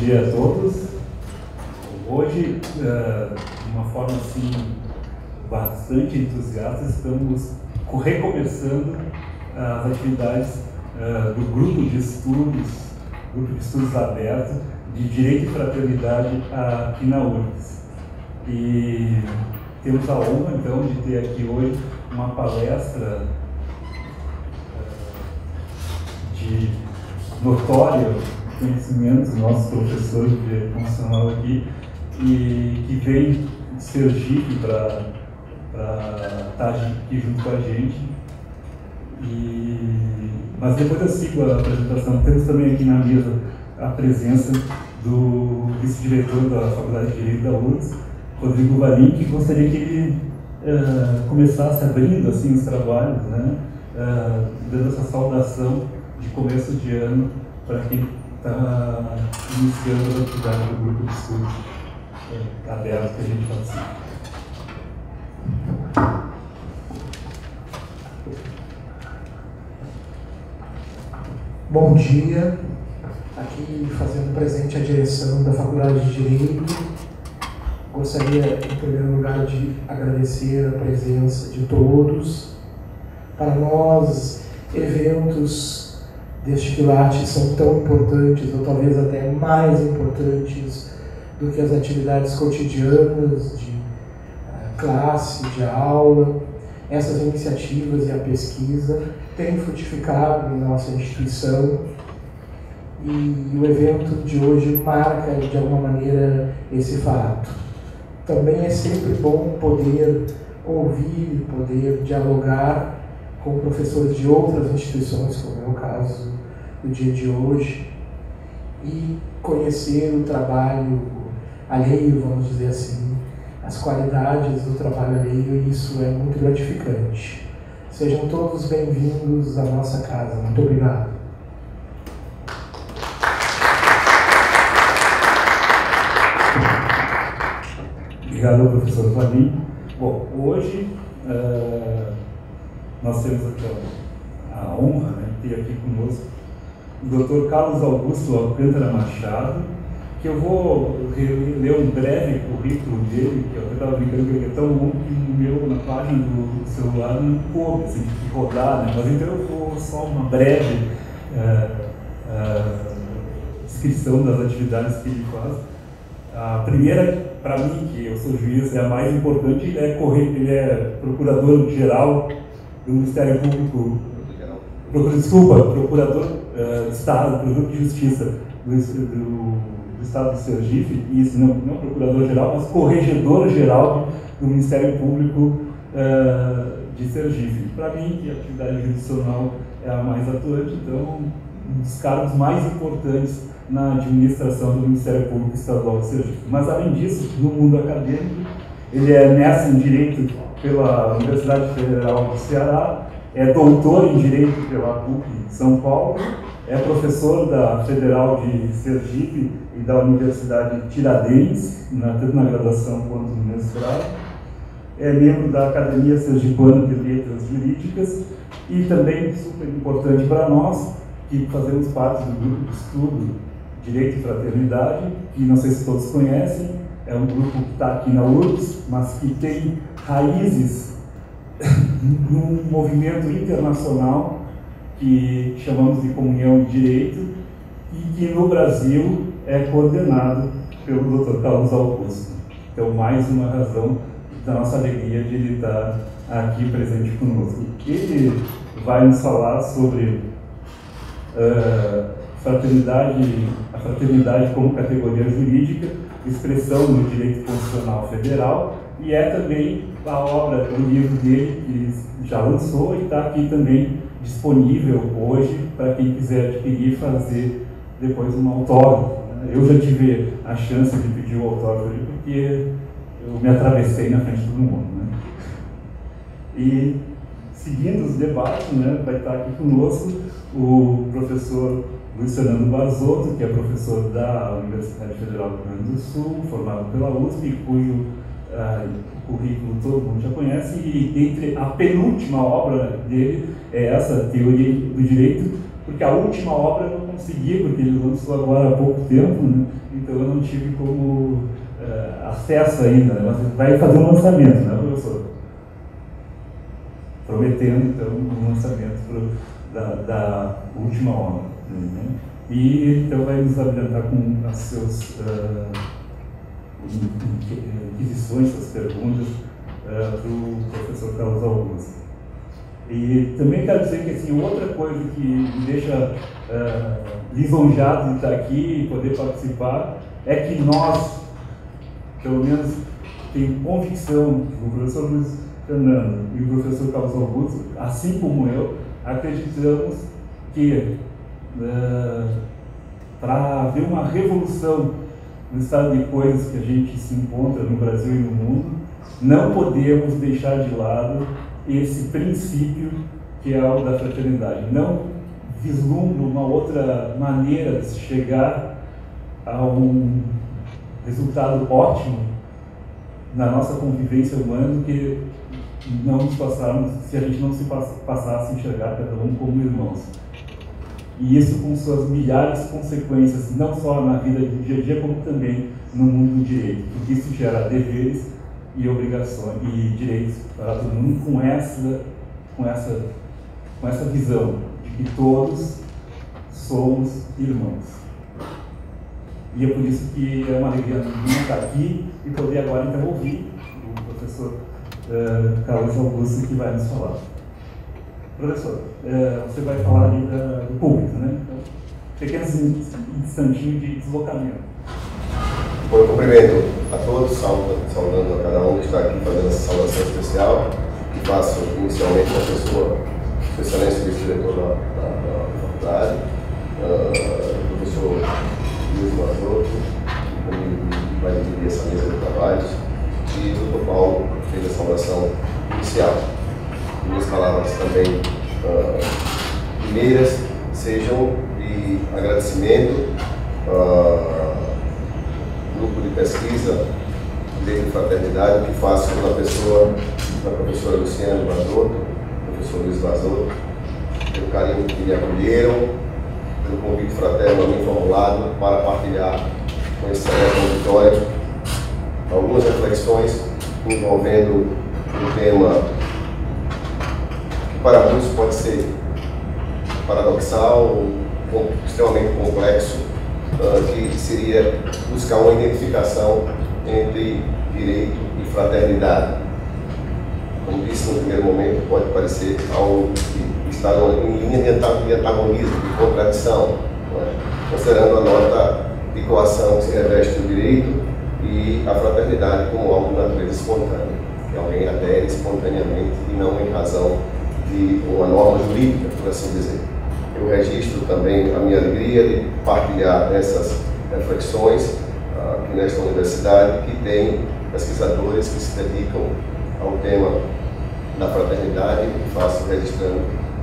dia a todos. Hoje, de uma forma assim, bastante entusiasta, estamos recomeçando as atividades do grupo de estudos aberto de Direito e Fraternidade aqui na URGS. E temos a honra, então, de ter aqui hoje uma palestra de notório conhecimento dos nossos professores de Direito Constitucional aqui, e que vem de Sergipe para estar aqui junto com a gente. Mas depois eu sigo a apresentação. Temos também aqui na mesa a presença do vice-diretor da Faculdade de Direito da URGS, Rodrigo Valim, que gostaria que ele começasse abrindo assim, os trabalhos, né? Dando essa saudação de começo de ano para quem está iniciando a atividade do grupo de estudos aberto que a gente participa. Bom dia, aqui fazendo presente a direção da Faculdade de Direito. Gostaria, em primeiro lugar, de agradecer a presença de todos. Para nós, eventos deste quilate são tão importantes, ou talvez até mais importantes, do que as atividades cotidianas de classe, de aula. Essas iniciativas e a pesquisa têm frutificado em nossa instituição, e o evento de hoje marca, de alguma maneira, esse fato. Também é sempre bom poder ouvir, poder dialogar com professores de outras instituições, como é o caso do dia de hoje, e conhecer o trabalho alheio, vamos dizer assim, as qualidades do trabalho alheio, e isso é muito gratificante. Sejam todos bem-vindos à nossa casa. Muito obrigado. Obrigado, professor Valim. Bom, hoje nós temos aqui a honra, né, de ter aqui conosco o Dr. Carlos Augusto Alcântara Machado, que eu vou ler um breve currículo dele, que eu estava brincando que ele é tão longo que na página do celular não coube, assim, de rodar, né? Mas então eu vou só uma breve descrição das atividades que ele faz. A primeira, para mim, que eu sou juiz, é a mais importante, ele é procurador-geral do Ministério Público, procurador de Estado, procurador de Justiça do Estado de Sergipe, e isso não procurador-geral, mas corregedor-geral do Ministério Público de Sergipe. Para mim, que a atividade jurisdicional é a mais atuante, então, um dos cargos mais importantes na administração do Ministério Público Estadual de Sergipe. Mas, além disso, no mundo acadêmico, ele é mestre em Direito pela Universidade Federal do Ceará, é doutor em Direito pela PUC São Paulo, é professor da Federal de Sergipe e da Universidade Tiradentes, tanto na graduação quanto no mestrado, é membro da Academia Sergipana de Letras Jurídicas e também, super importante para nós, que fazemos parte do grupo de estudo Direito e Fraternidade, que não sei se todos conhecem, é um grupo que está aqui na URGS, mas que tem raízes num movimento internacional que chamamos de Comunhão de Direito, e que no Brasil é coordenado pelo Dr. Carlos Augusto. Então, mais uma razão da nossa alegria de ele estar aqui presente conosco. Ele vai nos falar sobre a fraternidade como categoria jurídica, expressão no direito constitucional federal, e é também a obra, o livro dele, que já lançou e está aqui também disponível hoje para quem quiser adquirir e fazer depois um autógrafo. Eu já tive a chance de pedir o autógrafo porque eu me atravessei na frente de todo mundo, né? E seguindo os debates, né, vai estar aqui conosco o professor Luiz Fernando Barzotto, que é professor da Universidade Federal do Rio Grande do Sul, formado pela USP, cujo currículo todo mundo já conhece, e entre a penúltima obra dele é essa, Teoria do Direito, porque a última obra eu não conseguia, porque ele lançou agora há pouco tempo, né? Então eu não tive como acesso ainda, né? Mas vai fazer um lançamento, né, professor? Prometendo, então, um lançamento da última obra. Né? E então vai nos abrilhantar com as suas inquisições, suas perguntas para o professor Carlos Augusto. E também quero dizer que assim, outra coisa que me deixa lisonjado de estar aqui e poder participar é que nós, pelo menos, temos convicção que o professor Luiz Fernando e o professor Carlos Augusto, assim como eu, acreditamos que para haver uma revolução no estado de coisas que a gente se encontra no Brasil e no mundo, não podemos deixar de lado esse princípio que é o da fraternidade. Não vislumbro uma outra maneira de se chegar a um resultado ótimo na nossa convivência humana do que não nos passarmos, se a gente não se passasse a enxergar cada um como irmãos. E isso com suas milhares de consequências, não só na vida do dia a dia, como também no mundo do direito, porque isso gera deveres e obrigações e direitos para todo mundo com essa visão de que todos somos irmãos. E é por isso que é uma alegria minha estar aqui e poder agora então ouvir o professor Carlos Augusto, que vai nos falar. Professor, você vai falar ali do público, né? Então, pequenos instantinhos de deslocamento. Bom, eu cumprimento a todos, saudando a cada um que está aqui fazendo essa saudação especial, que faço inicialmente a pessoa, Sua Excelência, vice-diretor da faculdade, o professor Luiz Mazotto, que vai dividir essa mesa de trabalhos, e o doutor Paulo, que fez a saudação inicial. Minhas palavras também primeiras sejam de agradecimento grupo de pesquisa Direito e Fraternidade, que faço na pessoa da professora Luciana Mazotto, professor Luiz Mazotto, pelo carinho que me acolheram, pelo convite fraterno a mim formulado para partilhar com esse auditório algumas reflexões envolvendo um tema que para muitos pode ser paradoxal, extremamente complexo, que seria buscar uma identificação entre direito e fraternidade. Como disse no primeiro momento, pode parecer algo que está em linha de antagonismo, de contradição, considerando a nota de coação que se reveste o direito e a fraternidade como algo de natureza espontânea, que alguém adere espontaneamente e não em razão de uma norma jurídica, por assim dizer. Eu registro também a minha alegria de partilhar essas reflexões aqui nesta universidade, que tem pesquisadores que se dedicam ao tema da fraternidade, e faço registrando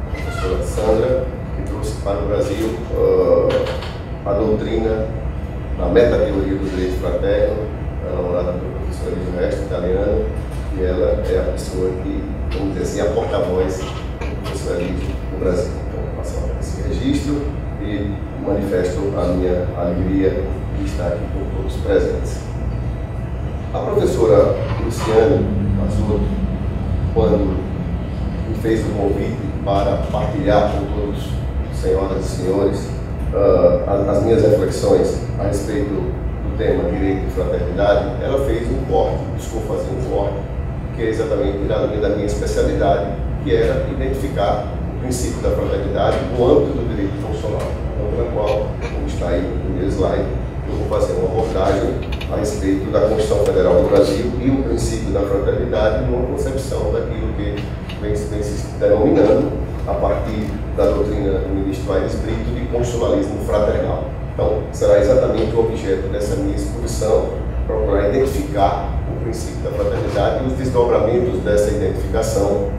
a professora Sandra, que trouxe para o Brasil a doutrina da metateoria do direito fraterno, elaborada pelo professor Ernesto, italiano, e ela é a pessoa que, vamos dizer assim, é a porta-voz do professorismo no Brasil. Então, passo esse registro e manifesto a minha alegria de estar aqui com todos presentes. A professora Luciane Mazotto, quando me fez o convite para partilhar com todos, senhoras e senhores, as minhas reflexões a respeito do tema direito e fraternidade, ela fez um corte, buscou fazer um corte, que é exatamente na linha da minha especialidade, que era identificar o princípio da fraternidade no âmbito do direito constitucional, pela qual, como está aí no primeiro slide, eu vou fazer uma abordagem a respeito da Constituição Federal do Brasil e o princípio da fraternidade numa concepção daquilo que vem se denominando, a partir da doutrina do ministro Aires Brito, de constitucionalismo fraternal. Então, será exatamente o objeto dessa minha exposição, procurar identificar o princípio da fraternidade e os desdobramentos dessa identificação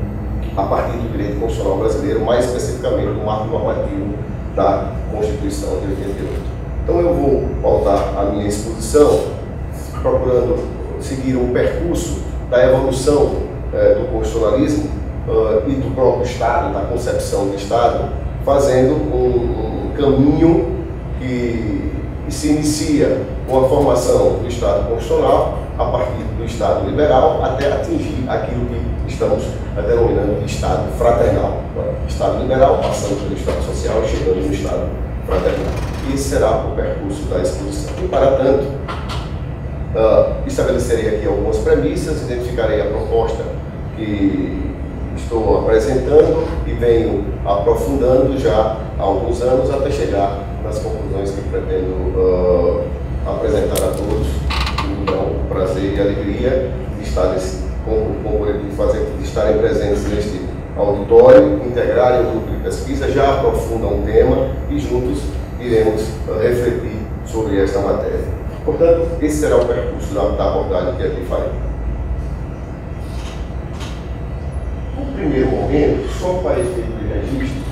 a partir do direito constitucional brasileiro, mais especificamente no marco normativo da Constituição de 88. Então eu vou pautar a minha exposição procurando seguir um percurso da evolução do constitucionalismo e do próprio Estado, da concepção do Estado, fazendo um caminho que se inicia com a formação do Estado constitucional, a partir do Estado liberal, até atingir aquilo que estamos denominando de Estado fraternal. Estado liberal, passando pelo Estado social e chegando no Estado fraternal. Esse será o percurso da exposição. E, para tanto, estabelecerei aqui algumas premissas, identificarei a proposta que estou apresentando e venho aprofundando já há alguns anos até chegar nas conclusões que pretendo apresentar a todos. Então, prazer e alegria de estar de estarem presentes neste auditório, integrarem o grupo de pesquisa, já aprofundam o tema e juntos iremos refletir sobre esta matéria. Portanto, esse será o percurso da abordagem que aqui farei. No primeiro momento, só para efeito de registro,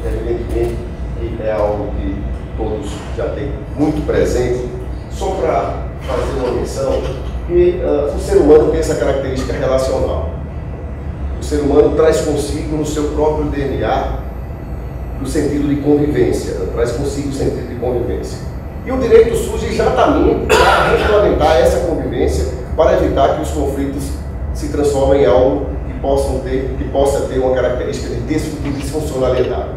evidentemente que é algo que todos já têm muito presente, só para fazer uma menção que o ser humano tem essa característica relacional. O ser humano traz consigo no seu próprio DNA o sentido de convivência, traz consigo o sentido de convivência. E o direito surge exatamente para regulamentar essa convivência, para evitar que os conflitos se transformem em algo que possa ter uma característica de disfuncionalidade.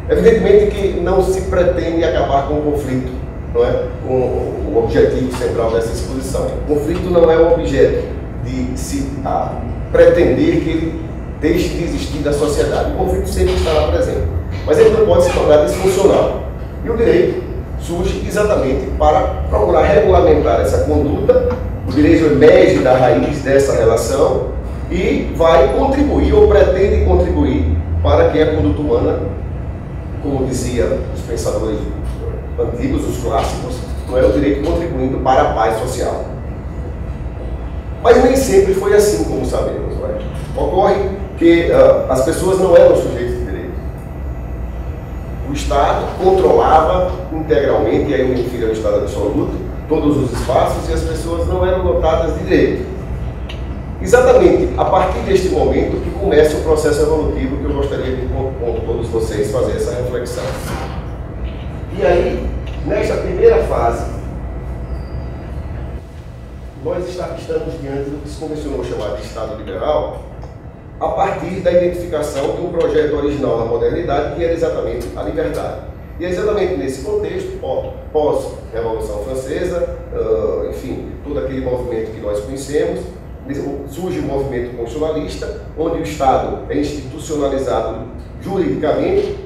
Evidentemente que não se pretende acabar com o conflito, não é? Com o objetivo central dessa exposição. O conflito não é um objeto de se pretender que ele deixe de existir da sociedade. O conflito sempre estará presente, mas ele não pode se tornar disfuncional. E o direito surge exatamente para procurar regulamentar essa conduta. O direito emerge da raiz dessa relação e vai contribuir, ou pretende contribuir, para que a conduta humana, como diziam os pensadores antigos, os clássicos, não é o direito contribuindo para a paz social. Mas nem sempre foi assim, como sabemos. Não é? Ocorre que as pessoas não eram sujeitos de direito. O Estado controlava integralmente, e aí eu me refiro ao Estado absoluto, todos os espaços, e as pessoas não eram dotadas de direito. Exatamente a partir deste momento que começa o processo evolutivo que eu gostaria de, com todos vocês, fazer essa reflexão. E aí, nesta primeira fase, nós estamos diante do que se convencionou chamar de Estado liberal, a partir da identificação de um projeto original na modernidade, que era exatamente a liberdade. E é exatamente nesse contexto, pós-Revolução Francesa, enfim, todo aquele movimento que nós conhecemos, surge o movimento constitucionalista, onde o Estado é institucionalizado juridicamente,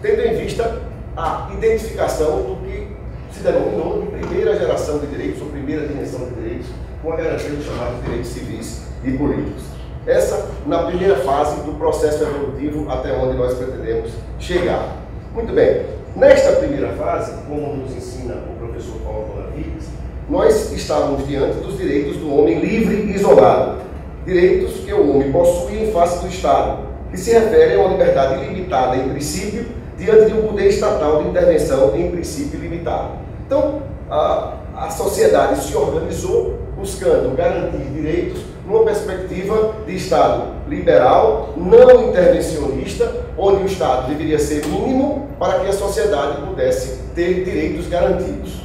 tendo em vista a identificação do que se denominou de primeira geração de direitos, ou primeira dimensão de direitos, com a garantia dos chamados direitos civis e políticos. Essa, na primeira fase do processo evolutivo, até onde nós pretendemos chegar. Muito bem, nesta primeira fase, como nos ensina o professor Paulo Bonavides, nós estávamos diante dos direitos do homem livre e isolado, direitos que o homem possui em face do Estado, que se referem a uma liberdade ilimitada em princípio, diante de um poder estatal de intervenção em princípio limitado. Então, a sociedade se organizou buscando garantir direitos numa perspectiva de Estado liberal, não intervencionista, onde o Estado deveria ser mínimo para que a sociedade pudesse ter direitos garantidos.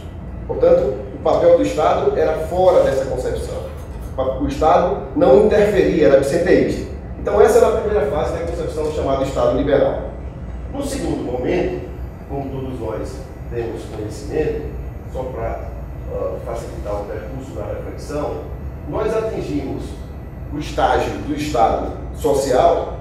Portanto, o papel do Estado era fora dessa concepção. O Estado não interferia, era absenteísta. Então, essa era a primeira fase da concepção chamada Estado liberal. No segundo momento, como todos nós temos conhecimento, só para facilitar o percurso da reflexão, nós atingimos o estágio do Estado social,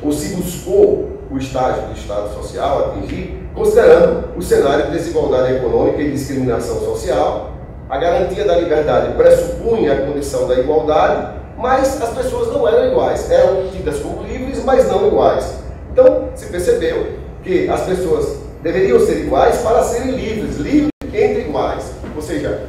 ou se buscou o estágio do Estado social atingir, considerando o cenário de desigualdade econômica e discriminação social. A garantia da liberdade pressupunha a condição da igualdade, mas as pessoas não eram iguais, eram tidas como livres, mas não iguais. Então, se percebeu que as pessoas deveriam ser iguais para serem livres, livres entre iguais. Ou seja,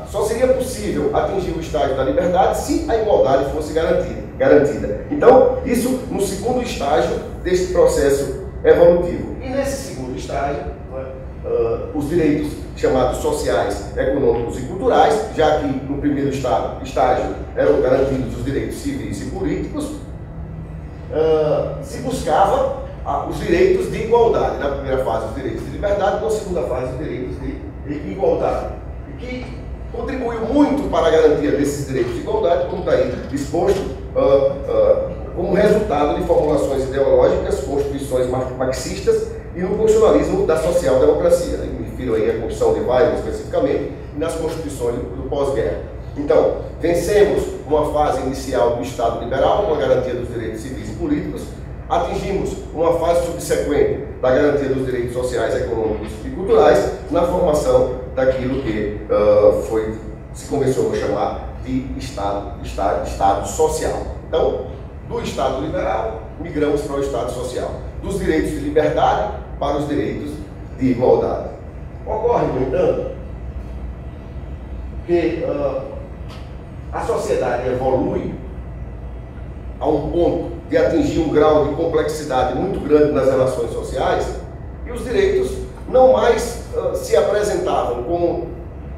só seria possível atingir o estágio da liberdade se a igualdade fosse garantida. Então, isso no segundo estágio deste processo evolutivo. E nesse segundo estágio, os direitos chamados sociais, econômicos e culturais, já que no primeiro estágio eram garantidos os direitos civis e políticos, se buscava os direitos de igualdade. Na primeira fase, os direitos de liberdade, na segunda fase, os direitos de igualdade. E que contribuiu muito para a garantia desses direitos de igualdade, como está aí exposto, como resultado de formulações ideológicas, constituições marxistas e no funcionalismo da social-democracia. Me refiro aí à Constituição de Weimar, especificamente, e nas constituições do pós-guerra. Então, vencemos uma fase inicial do Estado liberal, com a garantia dos direitos civis e políticos, atingimos uma fase subsequente da garantia dos direitos sociais, econômicos e culturais, na formação daquilo que se convencionou chamar de Estado social. Então, do Estado liberal, migramos para o Estado social. Dos direitos de liberdade para os direitos de igualdade. Ocorre, no entanto, que a sociedade evolui a um ponto de atingir um grau de complexidade muito grande nas relações sociais e os direitos não mais se apresentavam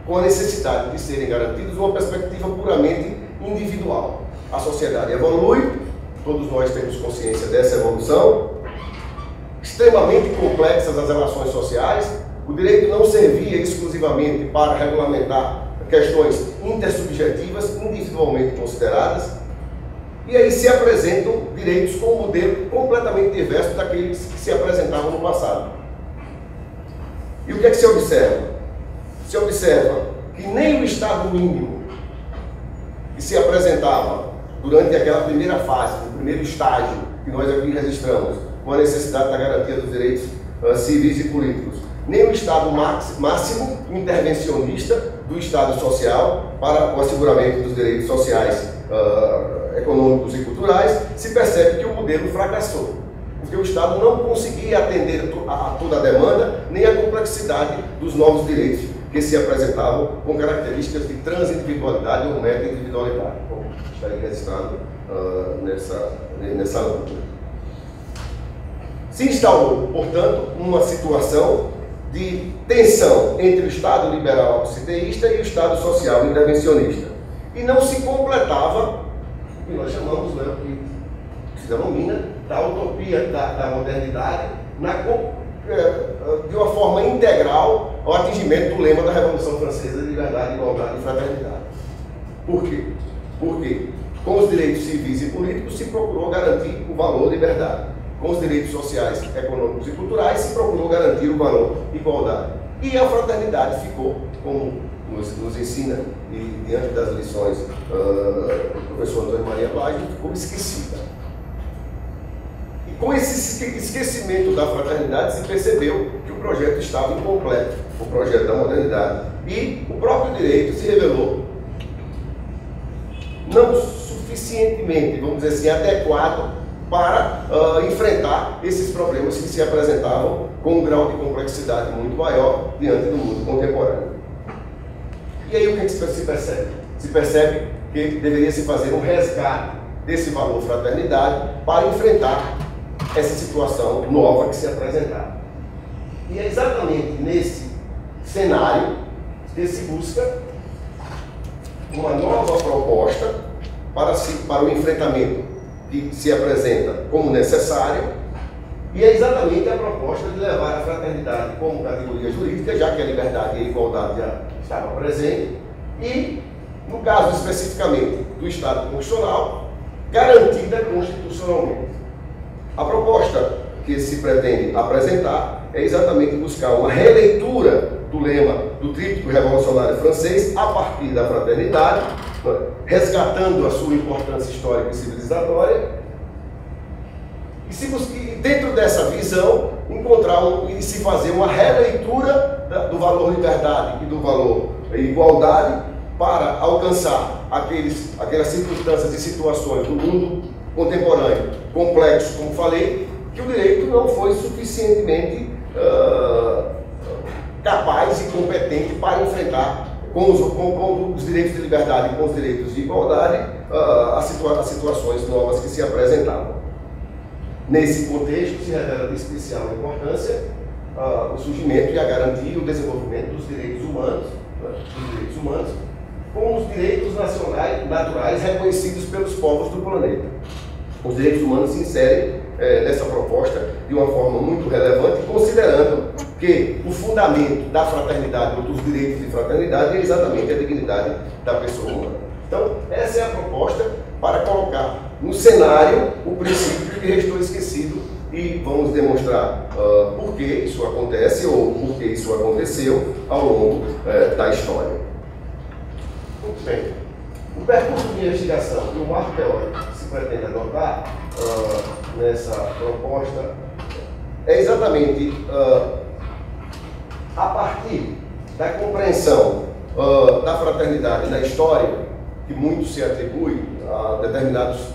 com a necessidade de serem garantidos uma perspectiva puramente individual. A sociedade evolui, todos nós temos consciência dessa evolução, extremamente complexas as relações sociais. O direito não servia exclusivamente para regulamentar questões intersubjetivas, individualmente consideradas, e aí se apresentam direitos com um modelo completamente diverso daqueles que se apresentavam no passado. E o que é que se observa? Se observa que nem o Estado mínimo que se apresentava durante aquela primeira fase, o primeiro estágio que nós aqui registramos, com a necessidade da garantia dos direitos civis e políticos, nem o Estado máximo intervencionista do Estado social para o asseguramento dos direitos sociais, econômicos e culturais, se percebe que o modelo fracassou, porque o Estado não conseguia atender a toda a demanda, nem a complexidade dos novos direitos que se apresentavam com características de transindividualidade ou meta-individualidade, como está aí registrado nessa luta. Se instaurou, portanto, uma situação de tensão entre o Estado liberal abstenteísta e o Estado social intervencionista. E não se completava o que nós chamamos, né, o que se denomina da utopia da modernidade de uma forma integral ao atingimento do lema da Revolução Francesa de liberdade, igualdade e fraternidade. Por quê? Porque com os direitos civis e políticos se procurou garantir o valor liberdade. Com os direitos sociais, econômicos e culturais se procurou garantir o valor igualdade. E a fraternidade ficou, como nos ensina, e diante das lições do professor Antônio Maria Plágio, ficou esquecida. E com esse esquecimento da fraternidade se percebeu que o projeto estava incompleto, o projeto da modernidade. E o próprio direito se revelou não suficientemente, vamos dizer assim, adequado para enfrentar esses problemas que se apresentavam com um grau de complexidade muito maior diante do mundo contemporâneo. E aí o que se percebe? Se percebe que deveria se fazer um resgate desse valor fraternidade para enfrentar essa situação nova que se apresentava. E é exatamente nesse cenário que se busca uma nova proposta para o enfrentamento que se apresenta como necessário, e é exatamente a proposta de levar a fraternidade como categoria jurídica, já que a liberdade e a igualdade já estavam presentes, e, no caso especificamente do Estado constitucional, garantida constitucionalmente. A proposta que se pretende apresentar é exatamente buscar uma releitura do lema do tríptico revolucionário francês a partir da fraternidade, resgatando a sua importância histórica e civilizatória, e dentro dessa visão encontrar e se fazer uma releitura do valor liberdade e do valor igualdade para alcançar aquelas circunstâncias e situações do mundo contemporâneo complexo, como falei, que o direito não foi suficientemente capaz e competente para enfrentar com os direitos de liberdade e com os direitos de igualdade as situações novas que se apresentavam. Nesse contexto, se revela de especial importância o surgimento e a garantia e o desenvolvimento dos direitos humanos, como os direitos naturais reconhecidos pelos povos do planeta. Os direitos humanos se inserem nessa proposta de uma forma muito relevante, considerando que o fundamento da fraternidade ou dos direitos de fraternidade é exatamente a dignidade da pessoa humana. Então, essa é a proposta para colocar no cenário o princípio que restou esquecido e vamos demonstrar por que isso acontece ou por que isso aconteceu ao longo da história. Muito bem. O percurso de investigação e o marco teórico que se pretende adotar nessa proposta é exatamente a partir da compreensão da fraternidade na história, que muito se atribui a determinados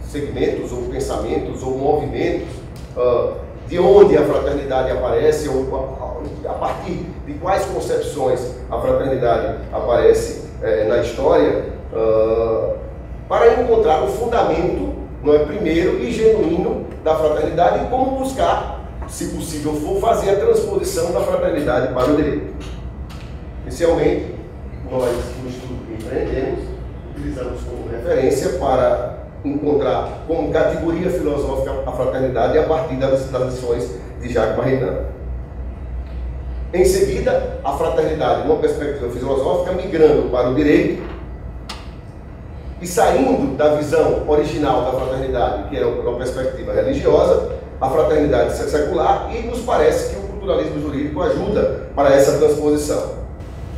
segmentos ou pensamentos ou movimentos, de onde a fraternidade aparece ou a partir de quais concepções a fraternidade aparece na história, para encontrar o fundamento, não é, primeiro e genuíno da fraternidade e como buscar, se possível for, fazer a transposição da fraternidade para o direito. Inicialmente, nós, no estudo que empreendemos, utilizamos como referência para encontrar como categoria filosófica a fraternidade a partir das lições de Jacques Maritain. Em seguida, a fraternidade, numa perspectiva filosófica, migrando para o direito e saindo da visão original da fraternidade, que era uma perspectiva religiosa, a fraternidade secular, e nos parece que o culturalismo jurídico ajuda para essa transposição.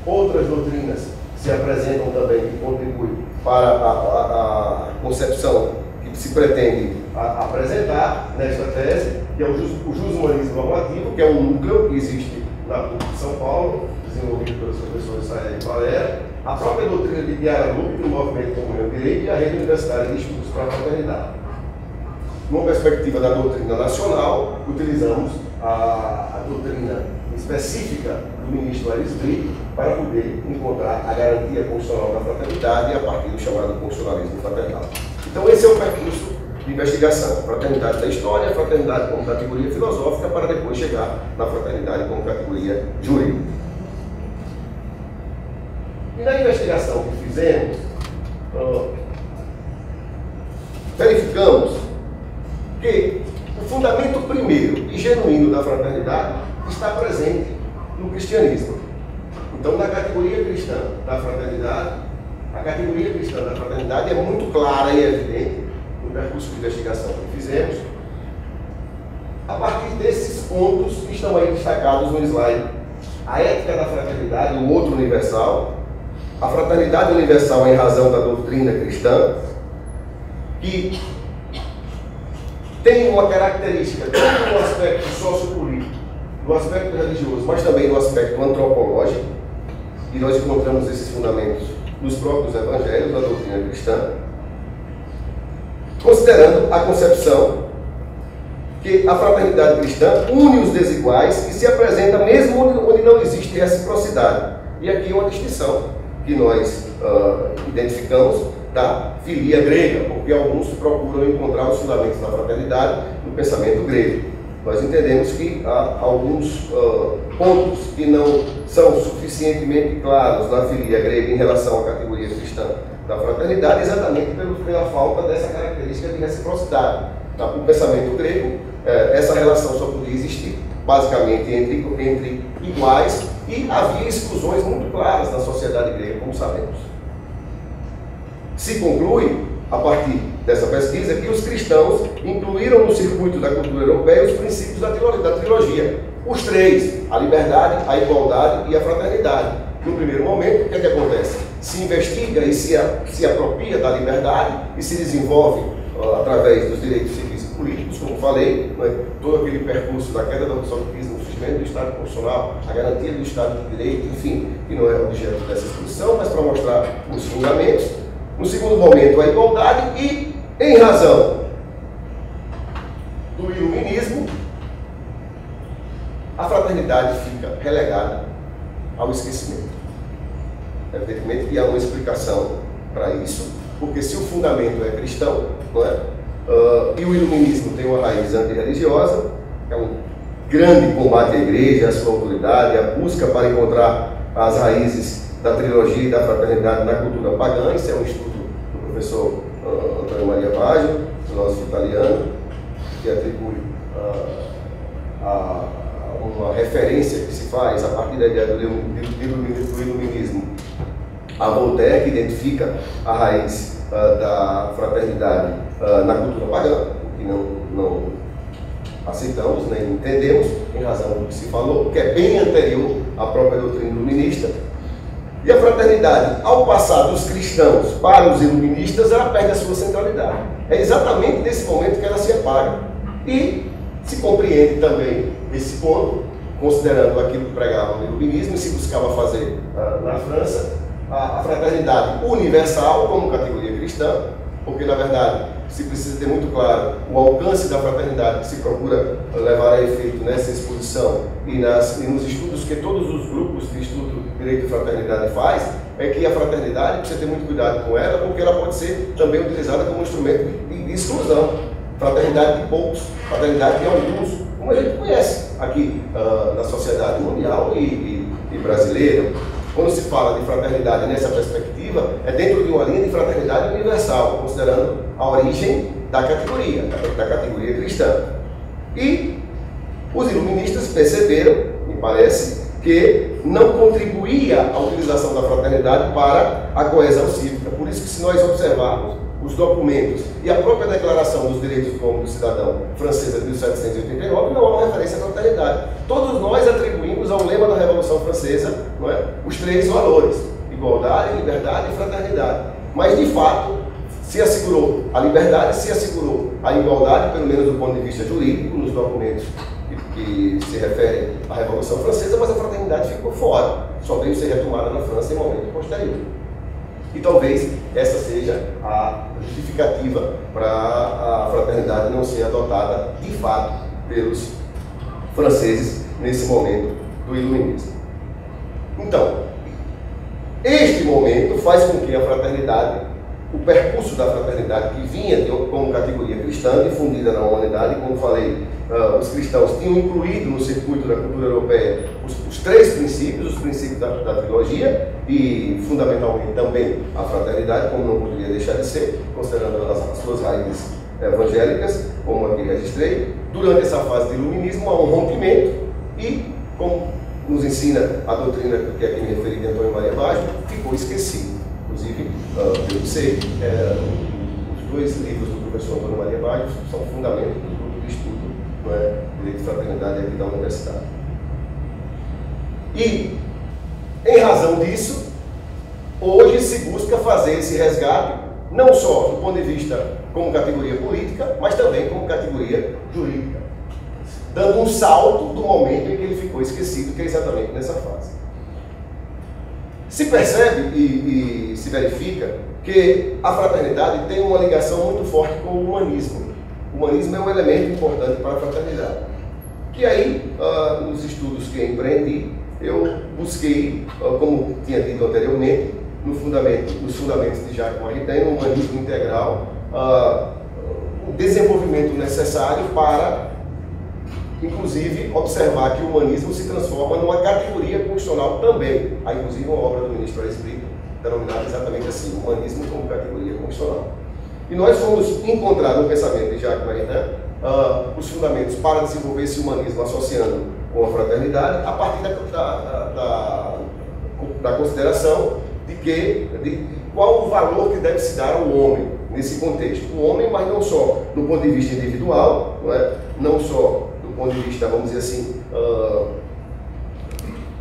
Outras doutrinas se apresentam também que contribuem para a concepção que se pretende apresentar nesta tese, que é o jushumanismo normativo, que é um núcleo que existe na PUC de São Paulo, desenvolvido pelos professores Saia e Valéria, a própria doutrina de Guiara Lupe, do Movimento Comunhão Direito, e a Rede Universitária de Estudos para a Fraternidade. Numa perspectiva da doutrina nacional, utilizamos a doutrina específica do ministro Aires Brito para poder encontrar a garantia constitucional da fraternidade a partir do chamado constitucionalismo fraternal. Então esse é o percurso de investigação, fraternidade da história, fraternidade como categoria filosófica, para depois chegar na fraternidade como categoria jurídica. E na investigação que fizemos, verificamos que o fundamento primeiro e genuíno da fraternidade está presente no cristianismo. Então, na categoria cristã da fraternidade, a categoria cristã da fraternidade é muito clara e evidente no percurso de investigação que fizemos, a partir desses pontos que estão aí destacados no slide. A ética da fraternidade, o outro universal, a fraternidade universal em razão da doutrina cristã, que tem uma característica tanto no aspecto sociopolítico, no aspecto religioso, mas também no aspecto antropológico, e nós encontramos esses fundamentos nos próprios evangelhos da doutrina cristã, considerando a concepção que a fraternidade cristã une os desiguais e se apresenta mesmo onde não existe reciprocidade. E aqui uma distinção que nós identificamos da filia grega, porque alguns procuram encontrar os fundamentos da fraternidade no pensamento grego. Nós entendemos que há alguns pontos que não são suficientemente claros na filia grega em relação à categoria cristã da fraternidade, exatamente pela falta dessa característica de reciprocidade. No pensamento grego, essa relação só podia existir basicamente entre iguais, e havia exclusões muito claras na sociedade grega, como sabemos. Se conclui, a partir dessa pesquisa, que os cristãos incluíram no circuito da cultura europeia os princípios da trilogia. Os três: a liberdade, a igualdade e a fraternidade. No primeiro momento, o que é que acontece? Se investiga e se apropria da liberdade e se desenvolve através dos direitos civis e políticos, como falei, né? Todo aquele percurso da queda do absolutismo, o surgimento do Estado constitucional, a garantia do Estado de Direito, enfim, que não é objeto dessa exposição, mas para mostrar os fundamentos. No segundo momento, a igualdade e, em razão do iluminismo, a fraternidade fica relegada ao esquecimento. Evidentemente que há uma explicação para isso, porque se o fundamento é cristão, não é? E o iluminismo tem uma raiz antirreligiosa, é um grande combate à igreja, à sua autoridade, a busca para encontrar as raízes da trilogia e da fraternidade na cultura pagã. Isso é um estudo do professor Antônio Maria Baggio, filósofo italiano, que atribui uma referência que se faz a partir da ideia do iluminismo a Voltaire, que identifica a raiz da fraternidade na cultura pagã, que não aceitamos nem entendemos, em razão do que se falou, que é bem anterior à própria doutrina iluminista. E a fraternidade, ao passar dos cristãos para os iluministas, ela perde a sua centralidade. É exatamente nesse momento que ela se apaga. E se compreende também esse ponto, considerando aquilo que pregava o iluminismo e se buscava fazer na França, a fraternidade universal como categoria cristã, porque na verdade se precisa ter muito claro o alcance da fraternidade que se procura levar a efeito nessa exposição e nos estudos que todos os grupos de estudo de direito e fraternidade faz, é que a fraternidade precisa ter muito cuidado com ela, porque ela pode ser também utilizada como instrumento de exclusão. Fraternidade de poucos, fraternidade de alguns, como a gente conhece aqui na sociedade mundial e brasileira. Quando se fala de fraternidade nessa perspectiva, é dentro de uma linha de fraternidade universal, considerando a origem da categoria cristã. E os iluministas perceberam, me parece, que não contribuía a utilização da fraternidade para a coesão cívica. Por isso que, se nós observarmos os documentos e a própria Declaração dos Direitos do Homem e do Cidadão francesa de 1789, não há uma referência à fraternidade. Todos nós atribuímos ao lema da Revolução Francesa, não é, os três valores: igualdade, liberdade e fraternidade. Mas, de fato, se assegurou a liberdade, se assegurou a igualdade, pelo menos do ponto de vista jurídico, nos documentos que se referem à Revolução Francesa, mas a fraternidade ficou fora, só veio ser retomada na França em momento posterior. E talvez essa seja a justificativa para a fraternidade não ser adotada de fato pelos franceses nesse momento do iluminismo. Então, este momento faz com que a fraternidade, o percurso da fraternidade que vinha como categoria cristã, difundida na humanidade, como falei, os cristãos tinham incluído no circuito da cultura europeia os três princípios, os princípios da trilogia e fundamentalmente também a fraternidade, como não poderia deixar de ser, considerando as suas raízes evangélicas, como aqui registrei. Durante essa fase de iluminismo há um rompimento e, como nos ensina a doutrina que aqui me referi de Antônio Maria Baggio, ficou esquecido. Inclusive, eu sei, os dois livros do professor Antônio Maria Baggio são fundamentos do grupo de estudo, não é, Direito e Fraternidade aqui da Universidade. E, em razão disso, hoje se busca fazer esse resgate, não só do ponto de vista como categoria política, mas também como categoria jurídica, dando um salto do momento em que ele ficou esquecido, que é exatamente nessa fase. Se percebe e se verifica que a fraternidade tem uma ligação muito forte com o humanismo. O humanismo é um elemento importante para a fraternidade. Que aí, nos estudos que empreendi, eu busquei, como tinha dito anteriormente, nos fundamentos de Jacques Maritain, no humanismo integral, o desenvolvimento necessário para, inclusive, observar que o humanismo se transforma numa categoria constitucional também. Há, inclusive, uma obra do ministro Aires Brito, denominada exatamente assim, humanismo como categoria constitucional. E nós fomos encontrar no pensamento de Jacques Maritain os fundamentos para desenvolver esse humanismo associando com a fraternidade, a partir da consideração de qual o valor que deve se dar ao homem nesse contexto. O homem, mas não só do ponto de vista individual, não só do ponto de vista, vamos dizer assim,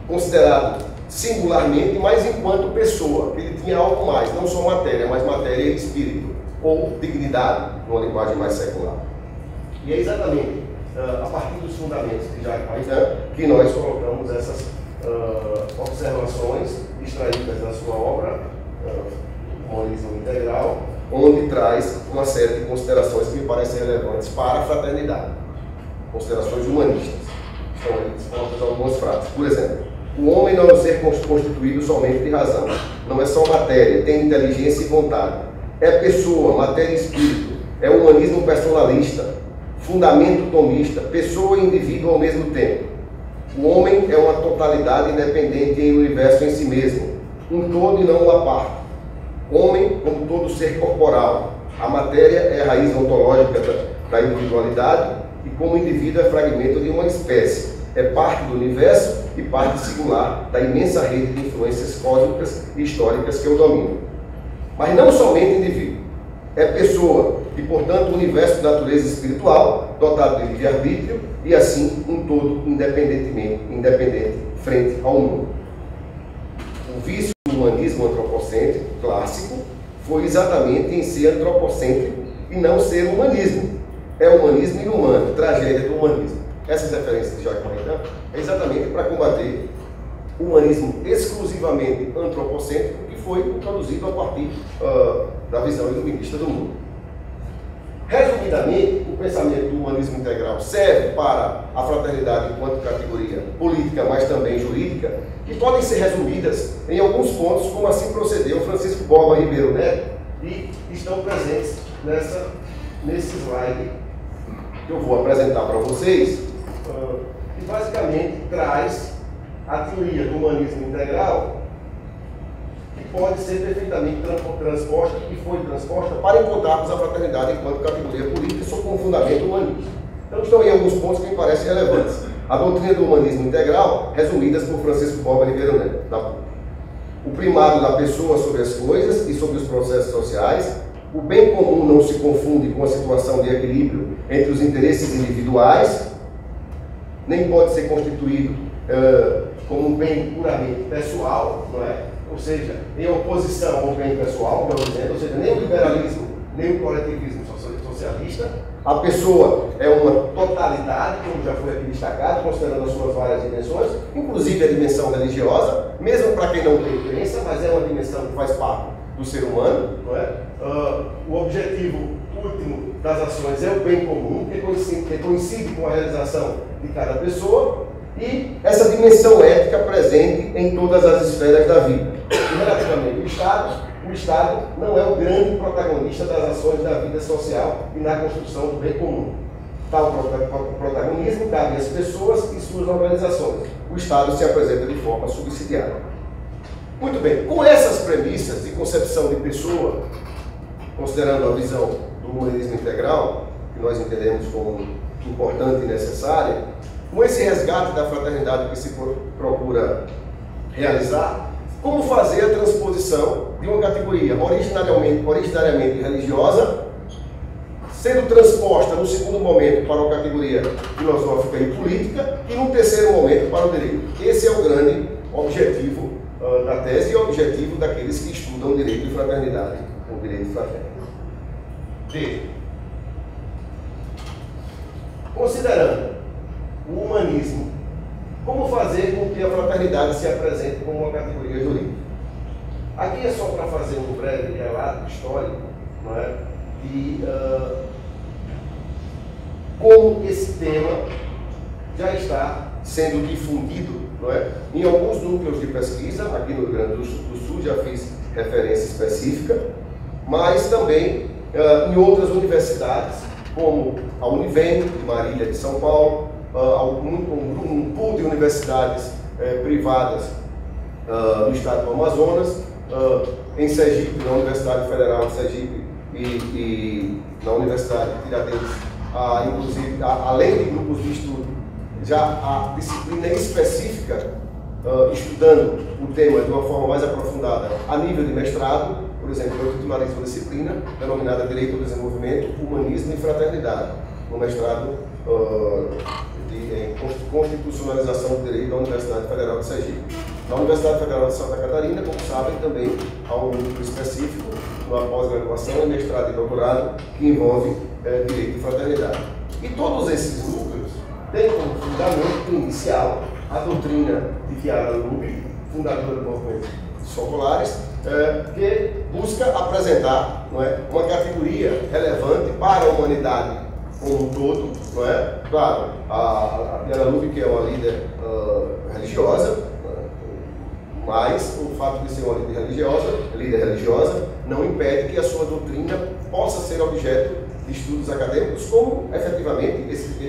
considerado singularmente, mas enquanto pessoa, que ele tinha algo mais, não só matéria, mas matéria e espírito, ou dignidade, numa linguagem mais secular. E é exatamente a partir dos fundamentos de Jacques Maritain que nós colocamos essas observações extraídas da sua obra, Humanismo Integral, onde traz uma série de considerações que me parecem relevantes para a fraternidade. Considerações humanistas. Estão aí dispostas algumas frases. Por exemplo, o homem não é um ser constituído somente de razão. Não é só matéria, tem inteligência e vontade. É pessoa, matéria e espírito. É humanismo personalista, fundamento tomista, pessoa e indivíduo ao mesmo tempo. O homem é uma totalidade independente em universo em si mesmo, um todo e não uma parte. Homem como todo ser corporal, A matéria é a raiz ontológica da individualidade e como indivíduo é fragmento de uma espécie. É parte do universo e parte singular da imensa rede de influências cósmicas e históricas que o dominam. Mas não somente indivíduo. É pessoa e, portanto, o universo de natureza espiritual, dotado de livre-arbítrio e, assim, um todo independente frente ao mundo. O vício do humanismo antropocêntrico clássico foi exatamente em ser antropocêntrico e não ser humanismo. É humanismo inumano, tragédia do humanismo. Essas referências de Jacques Maritain é exatamente para combater o humanismo exclusivamente antropocêntrico que foi introduzido a partir da visão iluminista do mundo. Resumidamente, o pensamento do humanismo integral serve para a fraternidade enquanto categoria política, mas também jurídica, que podem ser resumidas em alguns pontos, como assim procedeu Francisco Borba Ribeiro Neto, e estão presentes nesse slide que eu vou apresentar para vocês, que basicamente traz a teoria do humanismo integral, que pode ser perfeitamente transposta e foi transposta para encontrarmos a fraternidade enquanto categoria política sob um fundamento humanista. Então estão aí alguns pontos que me parecem relevantes. A doutrina do humanismo integral, resumidas por Francisco Borba Ribeiro Neto, da PUC. O primado da pessoa sobre as coisas e sobre os processos sociais. O bem comum não se confunde com a situação de equilíbrio entre os interesses individuais, nem pode ser constituído como um bem puramente pessoal, não é? Ou seja, em oposição ao bem pessoal, ou seja, nem o liberalismo, nem o coletivismo socialista. A pessoa é uma totalidade, como já foi aqui destacado, considerando as suas várias dimensões, inclusive a dimensão religiosa, mesmo para quem não tem crença, mas é uma dimensão que faz parte do ser humano, não é? O objetivo último das ações é o bem comum, que coincide com a realização de cada pessoa, e essa dimensão ética presente em todas as esferas da vida. E relativamente ao Estado não é o grande protagonista das ações da vida social e na construção do bem comum. Tal protagonismo cabe às pessoas e suas organizações. O Estado se apresenta de forma subsidiária. Muito bem, com essas premissas de concepção de pessoa, considerando a visão do humanismo integral, que nós entendemos como importante e necessária, com esse resgate da fraternidade que se procura realizar, como fazer a transposição de uma categoria originariamente religiosa, sendo transposta no segundo momento para uma categoria filosófica e política, e no terceiro momento para o direito. Esse é o grande objetivo da tese e o objetivo daqueles que estudam direito e fraternidade, o direito fraterno. D. Considerando o humanismo, como fazer com que a fraternidade se apresente como uma categoria jurídica? Aqui é só para fazer um breve relato histórico, não é? E como esse tema já está sendo difundido, não é? Em alguns núcleos de pesquisa, aqui no Rio Grande do Sul já fiz referência específica, mas também em outras universidades, como a Univem, de Marília, de São Paulo, um pool de universidades privadas do estado do Amazonas, em Sergipe, na Universidade Federal de Sergipe e na Universidade de Tiradentes, inclusive, além de grupos de estudo, já a disciplina específica, estudando o tema de uma forma mais aprofundada a nível de mestrado. Por exemplo, eu titularizo uma disciplina denominada Direito ao Desenvolvimento, Humanismo e Fraternidade, no mestrado em Constitucionalização do Direito da Universidade Federal de Sergipe. Na Universidade Federal de Santa Catarina, como sabem, também há um núcleo específico, uma pós-graduação, mestrado e doutorado, que envolve Direito e Fraternidade. E todos esses núcleos têm como fundamento inicial a doutrina de Chiara Lubich, fundadora do movimento Socolares, que busca apresentar, não é, uma categoria relevante para a humanidade como um todo, não é? Claro, a Chiara Lubich é uma líder religiosa, mas o fato de ser uma líder religiosa não impede que a sua doutrina possa ser objeto de estudos acadêmicos, como efetivamente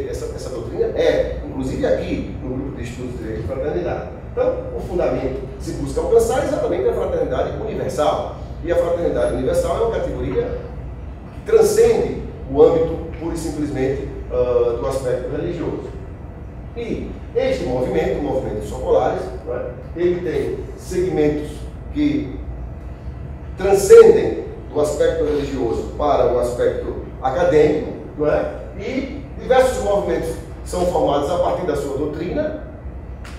essa doutrina é, inclusive aqui no grupo de estudos de Direito e Fraternidade. Então, o fundamento que se busca alcançar é exatamente a fraternidade universal. E a fraternidade universal é uma categoria transcende o âmbito pura e simplesmente do aspecto religioso. E este movimento, o movimento dos socolares, ele tem segmentos que transcendem do aspecto religioso para o aspecto acadêmico, e diversos movimentos são formados a partir da sua doutrina,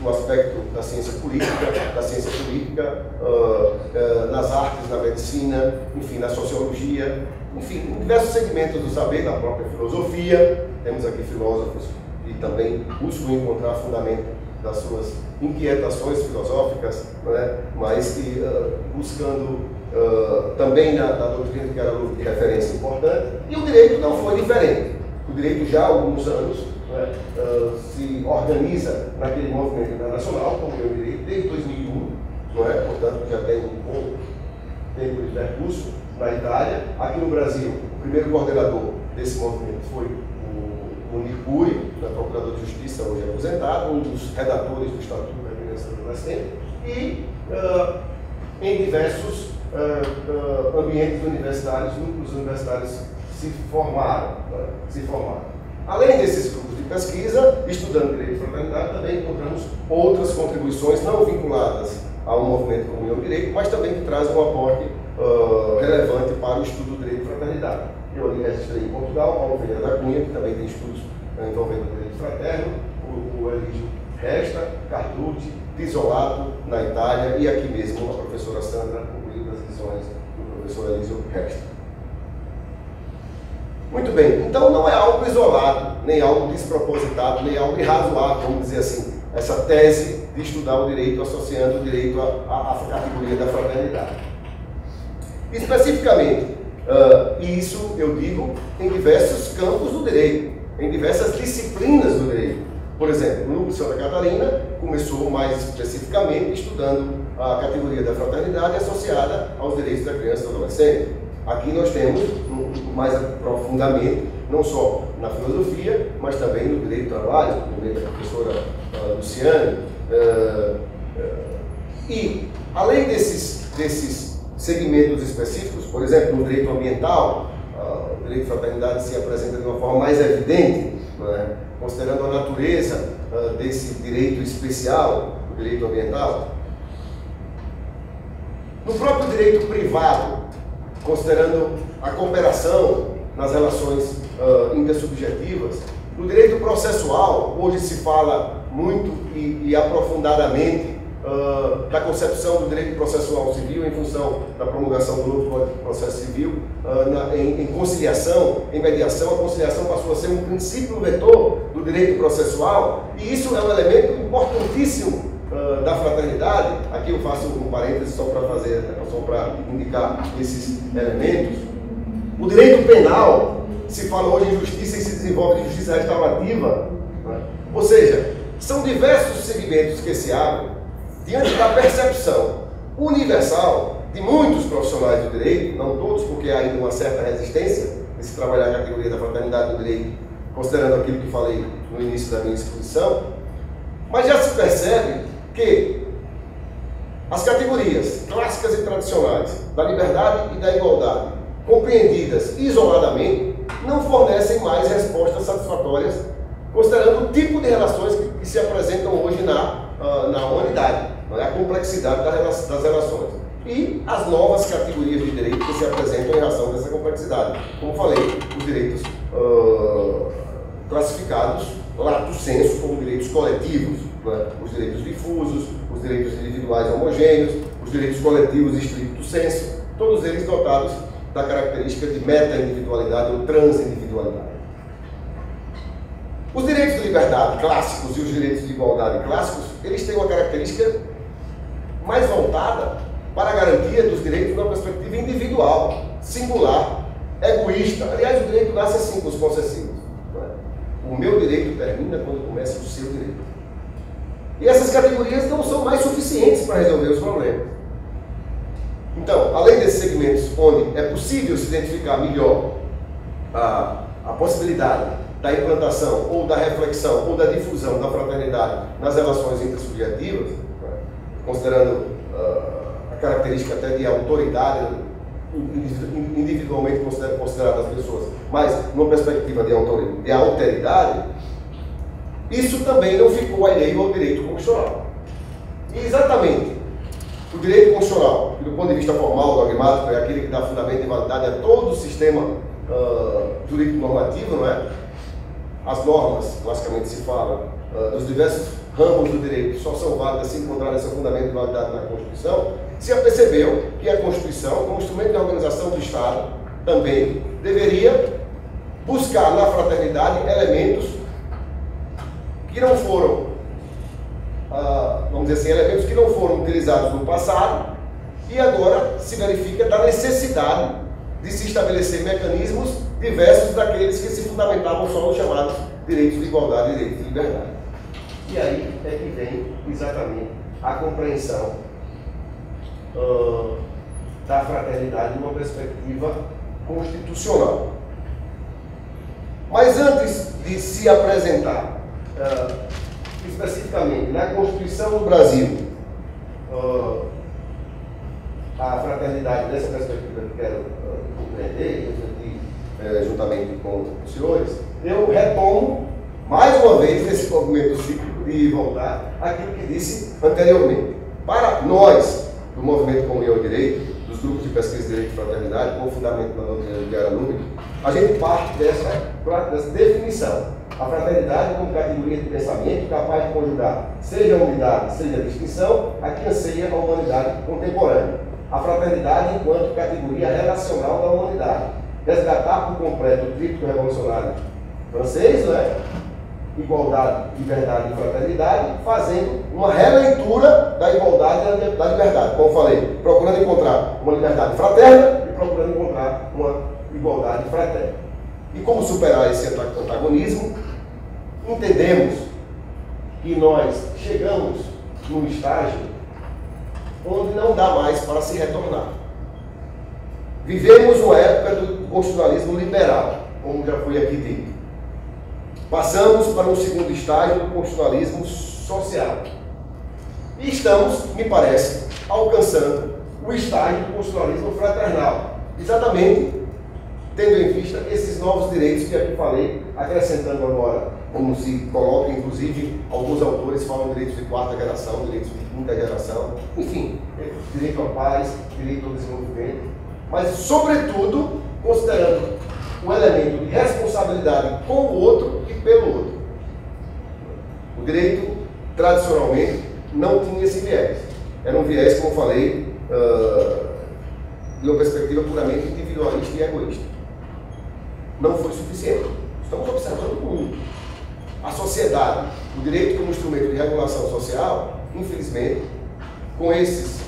no aspecto da ciência política, nas artes, na medicina, enfim, na sociologia, enfim, em diversos segmentos do saber, na própria filosofia. Temos aqui filósofos que também buscam encontrar fundamento das suas inquietações filosóficas, mas que buscando também na doutrina que era de referência importante. E o direito não foi diferente. O direito já há alguns anos se organiza naquele movimento internacional, como eu diria, desde 2001, portanto já tem um bom tempo de percurso na Itália. Aqui no Brasil, o primeiro coordenador desse movimento foi o Nicuri, procurador de justiça, hoje aposentado, um dos redatores do Estatuto da Criança e do Adolescente, e em diversos ambientes universitários, núcleos universitários se formaram. Além desses grupos de pesquisa, estudando direito e fraternidade, também encontramos outras contribuições não vinculadas a um movimento como o Direito, mas também que trazem um aporte relevante para o estudo do direito e fraternidade. Eu ali registrei em Portugal, Paulo Vieira da Cunha, que também tem estudos envolvendo o direito fraterno, o Elísio Resta, Carducci, Pisolato, na Itália, e aqui mesmo a professora Sandra, concluindo as lições do professor Elísio Resta. Muito bem, então não é algo isolado, nem algo despropositado, nem algo irrazoável, vamos dizer assim, essa tese de estudar o direito associando o direito à categoria da fraternidade. Especificamente, isso eu digo em diversos campos do direito, em diversas disciplinas do direito. Por exemplo, no Santa Catarina começou mais especificamente estudando a categoria da fraternidade associada aos direitos da criança e do adolescente. Aqui nós temos mais aprofundamento, não só na filosofia, mas também no direito do trabalho, no meio da professora Luciane. E, além desses segmentos específicos, por exemplo, no direito ambiental, o direito de fraternidade se apresenta de uma forma mais evidente, considerando a natureza desse direito especial, o direito ambiental. No próprio direito privado, considerando a cooperação nas relações intersubjetivas, no direito processual, hoje se fala muito e aprofundadamente da concepção do direito processual civil em função da promulgação do novo Código de Processo Civil, em conciliação, em mediação. A conciliação passou a ser um princípio vetor do direito processual, e isso é um elemento importantíssimo da fraternidade. Aqui eu faço um parêntese só para indicar esses elementos. O direito penal, se fala hoje em justiça e se desenvolve em justiça restaurativa, ou seja, são diversos segmentos que se abrem diante da percepção universal de muitos profissionais do direito, não todos, porque há ainda uma certa resistência de se trabalhar a categoria da fraternidade do direito, considerando aquilo que falei no início da minha exposição, mas já se percebe que as categorias clássicas e tradicionais da liberdade e da igualdade, compreendidas isoladamente, não fornecem mais respostas satisfatórias, considerando o tipo de relações que se apresentam hoje na humanidade, a complexidade das relações. E as novas categorias de direito que se apresentam em razão dessa complexidade. Como falei, os direitos classificados lato sensu como direitos coletivos, os direitos difusos, os direitos individuais homogêneos, os direitos coletivos estricto sensu, todos eles dotados da característica de meta-individualidade ou transindividualidade. Os direitos de liberdade clássicos e os direitos de igualdade clássicos, eles têm uma característica mais voltada para a garantia dos direitos numa perspectiva individual, singular, egoísta. Aliás, o direito nasce assim com os concessivos. O meu direito termina quando começa o seu direito. E essas categorias não são mais suficientes para resolver os problemas. Então, além desses segmentos onde é possível se identificar melhor a possibilidade da implantação ou da reflexão ou da difusão da fraternidade nas relações intersubjetivas, considerando a característica até de autoridade individualmente consideradas pessoas, mas numa perspectiva de alteridade, isso também não ficou alheio ao direito constitucional. E exatamente o direito constitucional, que do ponto de vista formal, dogmático, é aquele que dá fundamento e validade a todo o sistema jurídico normativo, não é? As normas, classicamente se fala, dos diversos ramos do direito só são válidas se encontrarem seu fundamento e validade na Constituição. Se apercebeu que a Constituição, como instrumento de organização do Estado, também deveria buscar na fraternidade elementos que não foram, vamos dizer assim, elementos que não foram utilizados no passado e agora se verifica da necessidade de se estabelecer mecanismos diversos daqueles que se fundamentavam só nos chamados direitos de igualdade e direitos de liberdade. E aí é que vem exatamente a compreensão da fraternidade numa perspectiva constitucional. Mas antes de se apresentar especificamente na Constituição do Brasil a fraternidade nessa perspectiva que quero compreender e refletir juntamente com os senhores, eu retomo mais uma vez nesse movimento cíclico de voltar àquilo que disse anteriormente. Para nós, do Movimento Comunhão e Direito, dos grupos de pesquisa de direito e fraternidade, com o fundamento da doutrina de Guerra Número, a gente parte dessa definição. A fraternidade como categoria de pensamento capaz de conjugar seja a unidade, seja a distinção, a que anseia a humanidade contemporânea. A fraternidade enquanto categoria relacional da humanidade. Resgatar por completo o tríptico revolucionário francês, né? Igualdade, liberdade e fraternidade, fazendo uma releitura da igualdade e da liberdade, como falei, procurando encontrar uma liberdade fraterna e procurando encontrar uma igualdade fraterna. E como superar esse antagonismo? Entendemos que nós chegamos num estágio onde não dá mais para se retornar. Vivemos uma época do constitucionalismo liberal, como já foi aqui dito. Passamos para um segundo estágio do constitucionalismo social. E estamos, me parece, alcançando o estágio do constitucionalismo fraternal. Exatamente tendo em vista esses novos direitos que aqui falei, acrescentando agora, como se coloca, inclusive, alguns autores falam direitos de quarta geração, direitos de quinta geração, enfim, direito à paz, direito ao desenvolvimento, mas, sobretudo, considerando o elemento de responsabilidade com o outro e pelo outro. O direito, tradicionalmente, não tinha esse viés. Era um viés, como falei, de uma perspectiva puramente individualista e egoísta. Não foi suficiente. Estamos observando o mundo. A sociedade, o direito como instrumento de regulação social, infelizmente, com esses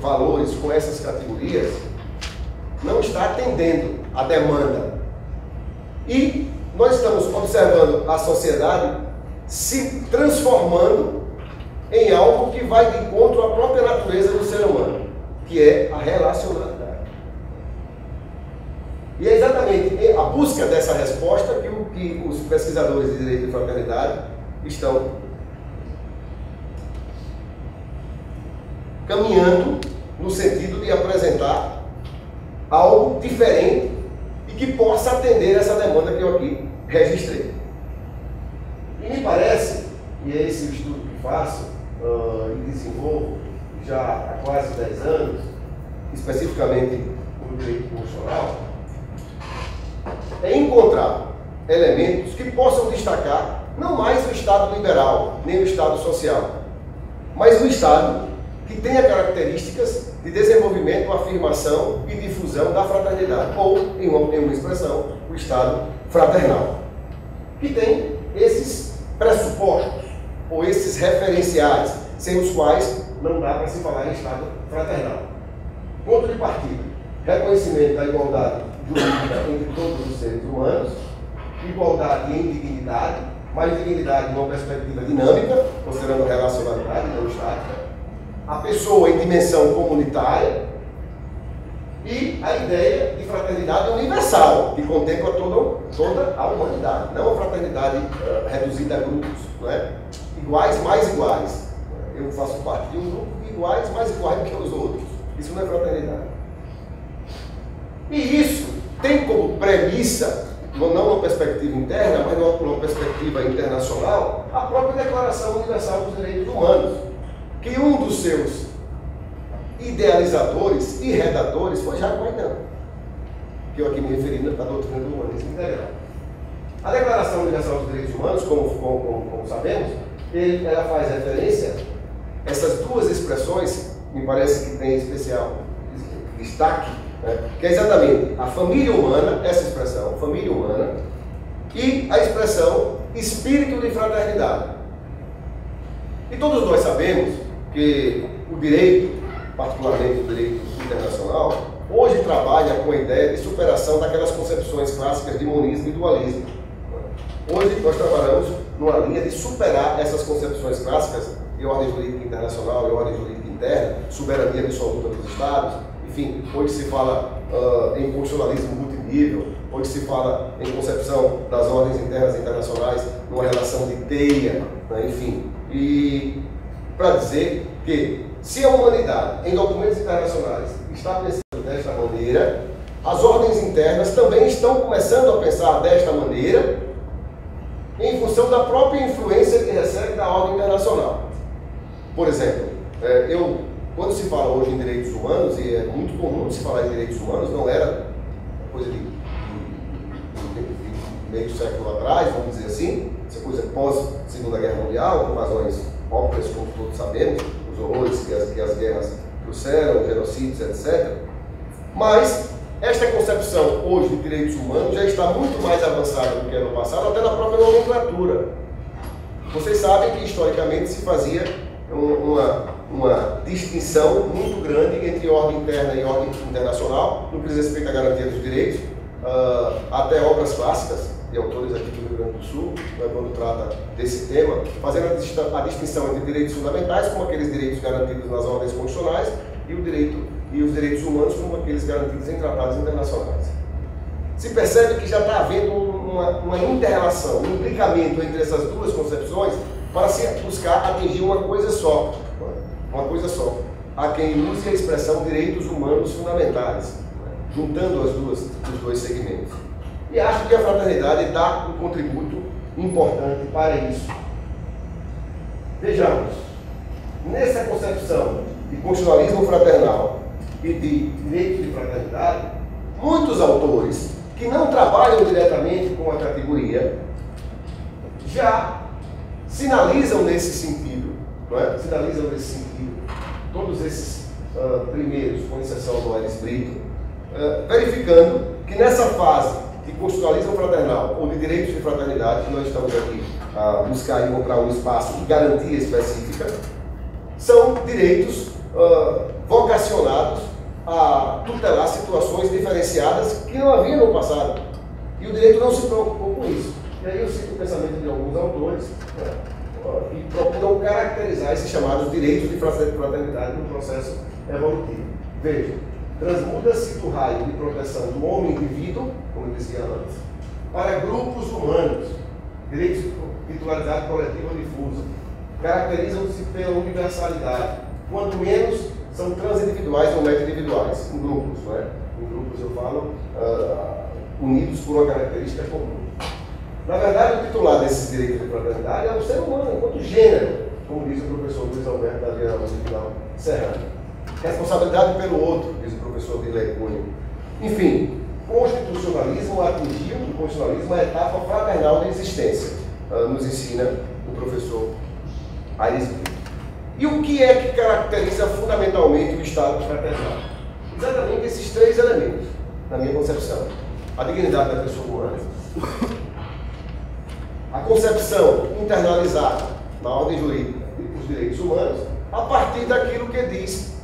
valores, com essas categorias, não está atendendo à demanda. E nós estamos observando a sociedade se transformando em algo que vai de encontro à própria natureza do ser humano, que é a relacionalidade. E é exatamente a busca dessa resposta que os pesquisadores de direito e fraternidade estão caminhando no sentido de apresentar algo diferente e que possa atender essa demanda que eu aqui registrei. E me parece, e é esse o estudo que faço e desenvolvo já há quase 10 anos, especificamente no direito constitucional, é encontrar elementos que possam destacar não mais o Estado liberal, nem o Estado social, mas o Estado que tenha características de desenvolvimento, afirmação e difusão da fraternidade, ou, em uma expressão, o Estado fraternal, que tem esses pressupostos, ou esses referenciais, sem os quais não dá para se falar em Estado fraternal. Ponto de partida: reconhecimento da igualdade jurídica entre todos os seres humanos, igualdade em dignidade, mas dignidade numa perspectiva dinâmica, considerando relacionalidade, não estática, a pessoa em dimensão comunitária e a ideia de fraternidade universal, que contempla toda a humanidade, não a fraternidade reduzida a grupos, não é? Iguais mais iguais. Eu faço parte de um grupo de iguais mais iguais do que os outros. Isso não é fraternidade. E isso tem como premissa, não uma perspectiva interna, mas uma perspectiva internacional, a própria Declaração Universal dos Direitos Humanos, que um dos seus idealizadores e redatores foi Jacques Maritain, que eu aqui me referi à doutrina do humanismo integral. A Declaração Universal dos Direitos Humanos, como sabemos, ela faz referência a essas duas expressões, me parece que tem especial destaque, né? Que é exatamente a família humana, essa expressão, família humana, e a expressão espírito de fraternidade. E todos nós sabemos que o direito, particularmente o direito internacional, hoje trabalha com a ideia de superação daquelas concepções clássicas de monismo e dualismo. Hoje nós trabalhamos numa linha de superar essas concepções clássicas de ordem jurídica internacional e ordem jurídica interna, soberania absoluta dos Estados, enfim, hoje se fala em constitucionalismo multinível, hoje se fala em concepção das ordens internas e internacionais numa relação de teia, né, enfim. E para dizer que se a humanidade, em documentos internacionais, está pensando desta maneira, as ordens internas também estão começando a pensar desta maneira, em função da própria influência que recebe da ordem internacional. Por exemplo, quando se fala hoje em direitos humanos, e é muito comum se falar em direitos humanos, não era coisa de meio século atrás, vamos dizer assim, essa coisa pós-Segunda Guerra Mundial, com razões óbvias, como todos sabemos, os horrores que as guerras trouxeram, genocídios, etc. Mas esta concepção hoje de direitos humanos já está muito mais avançada do que no passado, até na própria nomenclatura. Vocês sabem que historicamente se fazia uma distinção muito grande entre ordem interna e ordem internacional, no que diz respeito à garantia dos direitos, até obras clássicas de autores aqui do Rio Grande do Sul, né, quando trata desse tema, fazendo a distinção entre direitos fundamentais, como aqueles direitos garantidos nas ordens constitucionais, e os direitos humanos, como aqueles garantidos em tratados internacionais. Se percebe que já está havendo uma inter-relação, um imbricamento entre essas duas concepções para se buscar atingir uma coisa só. Há quem use a expressão direitos humanos fundamentais, juntando os dois segmentos. E acho que a fraternidade dá um contributo importante para isso. Vejamos, nessa concepção de constitucionalismo fraternal e de direito de fraternidade, muitos autores que não trabalham diretamente com a categoria já sinalizam nesse sentido, não é? Sinalizam nesse sentido. Todos esses primeiros, com exceção do Aires Brito, verificando que nessa fase de constitucionalismo fraternal ou de direitos de fraternidade, que nós estamos aqui a buscar encontrar um espaço de garantia específica, são direitos vocacionados a tutelar situações diferenciadas que não havia no passado. E o direito não se preocupou com isso. E aí eu cito o pensamento de alguns autores, né, que procuram caracterizar esses chamados direitos de fraternidade no processo evolutivo. Veja, transmuda-se do raio de proteção do homem indivíduo, como eu dizia antes, para grupos humanos, direitos de titularidade coletiva ou difusa. Caracterizam-se pela universalidade, quanto menos são transindividuais ou meta-individuais, em grupos, não é? Em grupos eu falo unidos por uma característica comum. Na verdade, o titular desses direitos de fraternidade é o ser humano, enquanto gênero, como diz o professor Luiz Alberto da Vieira Musical Serrano. Responsabilidade pelo outro, diz o professor Dirley Cunha. Enfim, constitucionalismo atingiu o constitucionalismo a etapa fraternal da existência, nos ensina o professor Aires Brito. E o que é que caracteriza fundamentalmente o Estado fraternal? Exatamente esses três elementos, na minha concepção. A dignidade da pessoa humana, a concepção internalizada na ordem jurídica dos direitos humanos, a partir daquilo que diz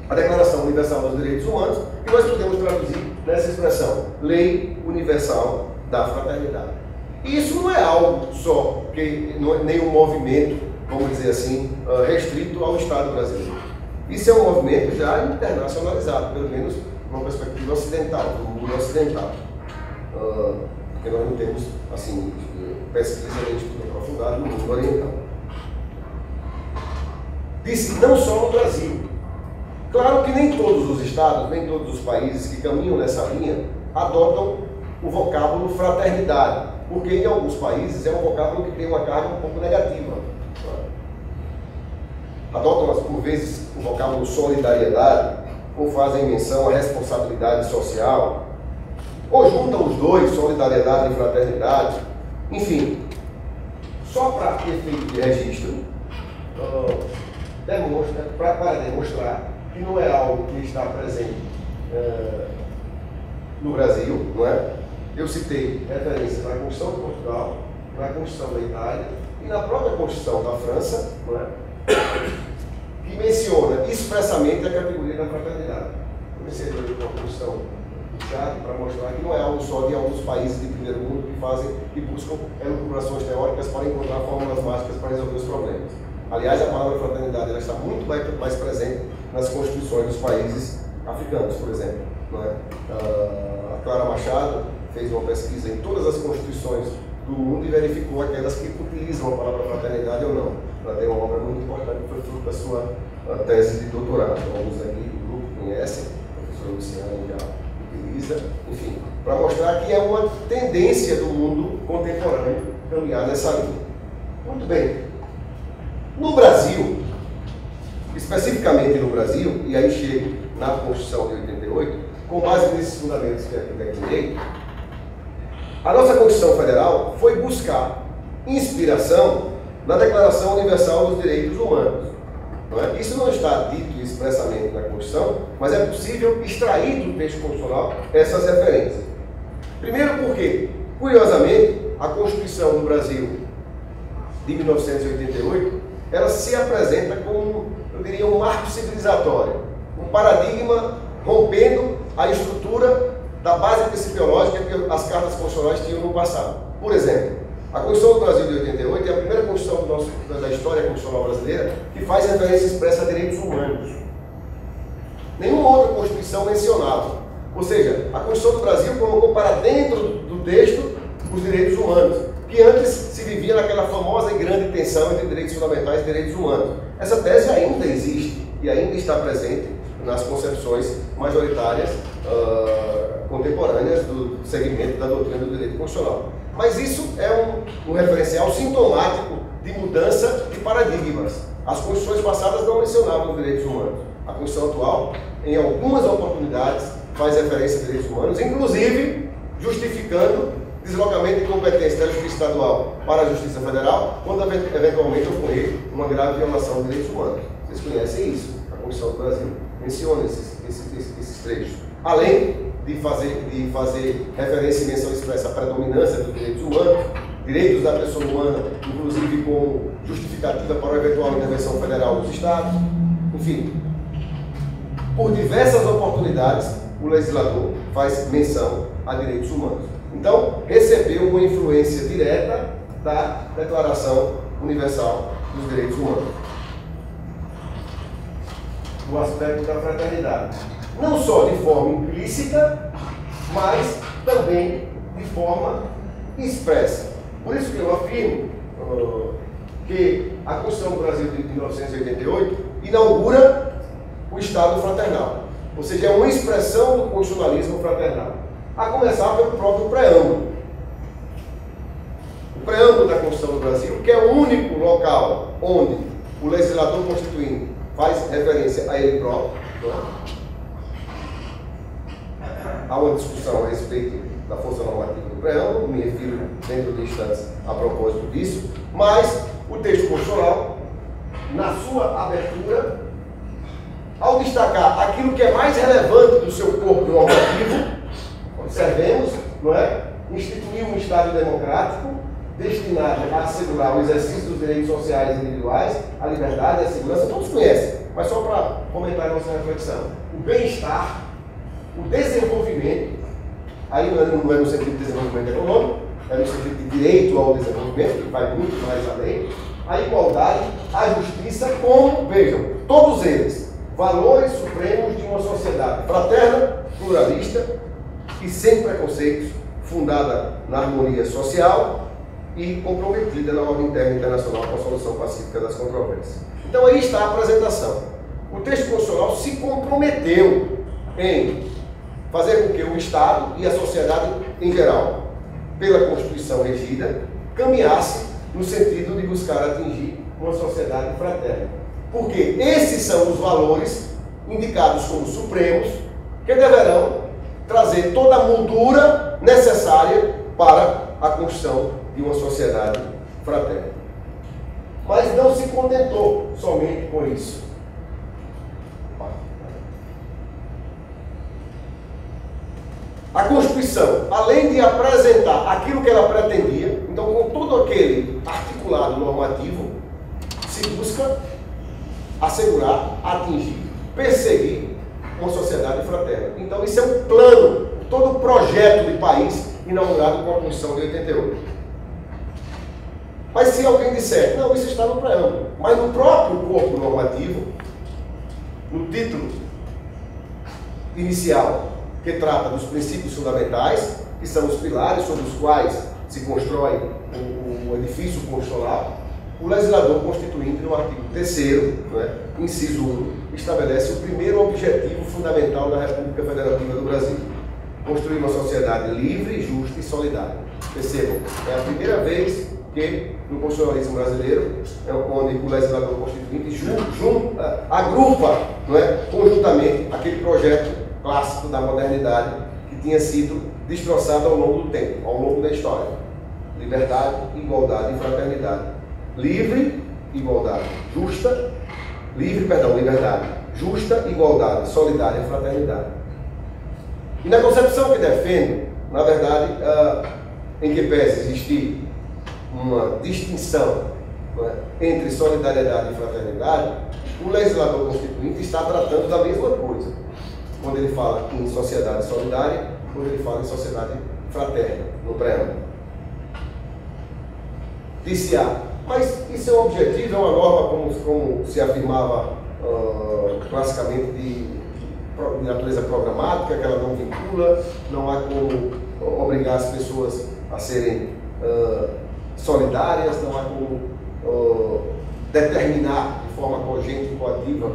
a Declaração Universal dos Direitos Humanos, que nós podemos traduzir nessa expressão, Lei Universal da Fraternidade. E isso não é algo só, que não é nenhum movimento, vamos dizer assim, restrito ao Estado brasileiro. Isso é um movimento já internacionalizado, pelo menos numa perspectiva ocidental, do mundo ocidental. Porque nós não temos, assim, pesquisa nem estudo aprofundado no mundo oriental. Disse não só no Brasil. Claro que nem todos os estados, nem todos os países que caminham nessa linha adotam o vocábulo fraternidade, porque em alguns países é um vocábulo que tem uma carga um pouco negativa. Adotam, por vezes, o vocábulo solidariedade, ou fazem menção à responsabilidade social, ou juntam os dois, solidariedade e fraternidade. Enfim, só para efeito de registro, para demonstrar que não é algo que está presente no Brasil, não é? Eu citei referências na Constituição de Portugal, na Constituição da Itália e na própria Constituição da França, não é? Que menciona expressamente a categoria da fraternidade. Comecei a ler uma Constituição do Chad para mostrar que não é algo só de alguns países de primeiro mundo que buscam elucubrações teóricas para encontrar fórmulas mágicas para resolver os problemas. Aliás, a palavra fraternidade ela está muito mais presente nas constituições dos países africanos, por exemplo. Não é? A Clara Machado fez uma pesquisa em todas as constituições do mundo e verificou aquelas que utilizam a palavra fraternidade ou não. Ela tem uma obra muito importante que foi fruto da sua tese de doutorado. Alguns aqui do grupo conhecem, o professor Luciano já utiliza, enfim, para mostrar que é uma tendência do mundo contemporâneo caminhar nessa linha. Muito bem. No Brasil, especificamente no Brasil, e aí chego na Constituição de 88, com base nesses fundamentos que aqui declinei, a nossa Constituição Federal foi buscar inspiração na Declaração Universal dos Direitos Humanos. Não é? Isso não está dito expressamente na Constituição, mas é possível extrair do texto constitucional essas referências. Primeiro porque, curiosamente, a Constituição do Brasil de 1988, ela se apresenta como, eu diria, um marco civilizatório, um paradigma rompendo a estrutura da base principiológica que as cartas constitucionais tinham no passado. Por exemplo, a Constituição do Brasil de 88 é a primeira Constituição da história constitucional brasileira que faz referência expressa a direitos humanos. Nenhuma outra Constituição mencionava. Ou seja, a Constituição do Brasil colocou para dentro do texto os direitos humanos, que antes se vivia naquela famosa e grande tensão entre direitos fundamentais e direitos humanos. Essa tese ainda existe e ainda está presente nas concepções majoritárias contemporâneas do segmento da doutrina do direito constitucional. Mas isso é um referencial sintomático de mudança de paradigmas. As constituições passadas não mencionavam os direitos humanos. A Constituição atual, em algumas oportunidades, faz referência a direitos humanos, inclusive justificando deslocamento de competência da Justiça Estadual para a Justiça Federal, quando eventualmente ocorrer uma grave violação de direitos humanos. Vocês conhecem isso. A Constituição do Brasil menciona esses trechos. Além de fazer referência e menção expressa à predominância dos direitos humanos, direitos da pessoa humana, inclusive como justificativa para a eventual intervenção federal dos Estados. Enfim, por diversas oportunidades, o legislador faz menção a direitos humanos. Então, recebeu uma influência direta da Declaração Universal dos Direitos Humanos. O aspecto da fraternidade. Não só de forma implícita, mas também de forma expressa. Por isso que eu afirmo que a Constituição do Brasil de 1988 inaugura o Estado fraternal. Ou seja, é uma expressão do constitucionalismo fraternal. A começar pelo próprio preâmbulo. O preâmbulo da Constituição do Brasil, que é o único local onde o legislador constituinte faz referência a ele próprio. Há uma discussão a respeito da força normativa do preâmbulo, me refiro dentro de instantes a propósito disso, mas o texto constitucional, na sua abertura, ao destacar aquilo que é mais relevante do seu corpo normativo, observemos, não é? Instituir um Estado democrático destinado a assegurar o exercício dos direitos sociais individuais, a liberdade e a segurança, todos conhecem, mas só para comentar a nossa reflexão. O bem-estar, o desenvolvimento, aí não é no sentido de desenvolvimento econômico, é no sentido de direito ao desenvolvimento, que vai muito mais além, a igualdade, a justiça, como, vejam, todos eles, valores supremos de uma sociedade fraterna, pluralista e sem preconceitos, fundada na harmonia social e comprometida na ordem interna internacional com a solução pacífica das controvérsias. Então aí está a apresentação. o texto constitucional se comprometeu em fazer com que o Estado e a sociedade em geral, pela Constituição regida, caminhasse no sentido de buscar atingir uma sociedade fraterna. Porque esses são os valores indicados como supremos que deverão trazer toda a moldura necessária para a construção de uma sociedade fraterna. Mas não se contentou somente com isso. A Constituição, além de apresentar aquilo que ela pretendia, então com todo aquele articulado normativo, se busca assegurar, atingir, perseguir uma sociedade fraterna. Então isso é um plano, todo o projeto de país inaugurado com a Constituição de 88. Mas se alguém disser, não, isso está no preâmbulo, mas no próprio corpo normativo, no título inicial, que trata dos princípios fundamentais, que são os pilares sobre os quais se constrói o edifício constitucional, o legislador constituinte, no artigo 3º, inciso 1, estabelece o primeiro objetivo fundamental da República Federativa do Brasil: construir uma sociedade livre, justa e solidária. Percebam, é a primeira vez que no constitucionalismo brasileiro, onde o legislador constituinte agrupa, conjuntamente aquele projeto clássico da modernidade que tinha sido destroçado ao longo do tempo, ao longo da história. Liberdade, igualdade e fraternidade. Livre, igualdade, justa, liberdade, justa, igualdade, solidária e fraternidade. E na concepção que defende, na verdade, em que pese existir uma distinção entre solidariedade e fraternidade, o legislador constituinte está tratando da mesma coisa. Quando ele fala em sociedade solidária, quando ele fala em sociedade fraterna, no preâmbulo. Disse-á, mas isso é um objetivo, é uma norma, como se afirmava classicamente, de natureza programática, que ela não vincula, não há como obrigar as pessoas a serem solidárias, não há como determinar de forma cogente e coativa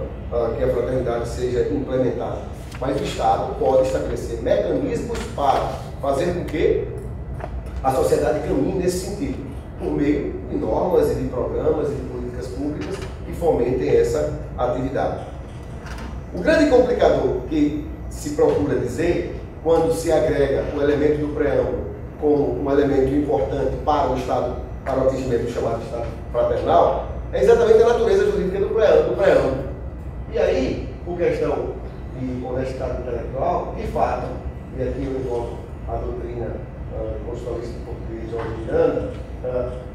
que a fraternidade seja implementada. Mas o Estado pode estabelecer mecanismos para fazer com que a sociedade caminhe nesse sentido, por meio de normas e de programas e de políticas públicas que fomentem essa atividade. O grande complicador que se procura dizer, quando se agrega o elemento do preâmbulo como um elemento importante para o Estado, para o atingimento do chamado Estado fraternal, é exatamente a natureza jurídica do preâmbulo. E aí, por questão de honestidade intelectual, de fato, e aqui eu invoco a doutrina constitucionalista portuguesa originiana,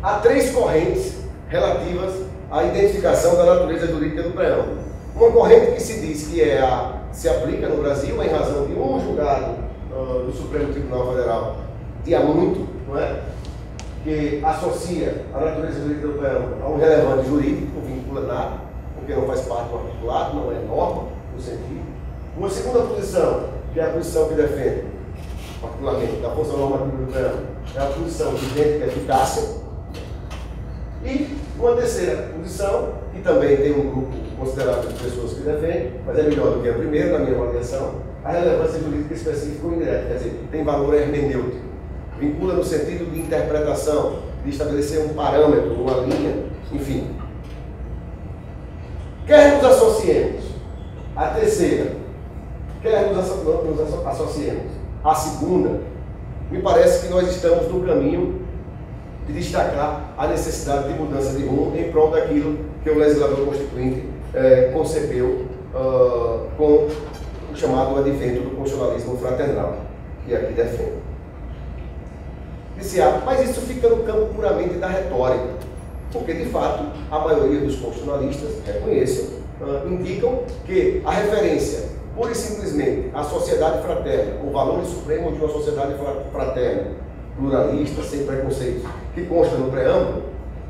há três correntes relativas à identificação da natureza jurídica do preâmbulo. Uma corrente que se diz que se aplica no Brasil em razão de um julgado do Supremo Tribunal Federal de há muito, que associa a natureza jurídica do preâmbulo a um relevante jurídico, não vincula nada, porque não faz parte do articulado, não é norma no sentido. Uma segunda posição, que é a posição que defende, particularmente, da função normativa do preâmbulo, é a posição de idêntica eficácia. E uma terceira posição, que também tem um grupo considerável de pessoas que defendem, mas é melhor do que a primeira, na minha avaliação, a relevância jurídica específica ou indireta, quer dizer, tem valor hermenêutico, vincula no sentido de interpretação, de estabelecer um parâmetro, uma linha, enfim. Quer nos associemos à terceira, quer nos associemos à segunda, me parece que nós estamos no caminho de destacar a necessidade de mudança de rumo em prol daquilo que o legislador constituinte concebeu com o chamado advento do constitucionalismo fraternal, que aqui defende. Disse, mas isso fica no campo puramente da retórica, porque de fato a maioria dos constitucionalistas, reconheço, indicam que a referência pura e simplesmente à sociedade fraterna, o valor supremo de uma sociedade fraterna, pluralista, sem preconceitos, que consta no preâmbulo,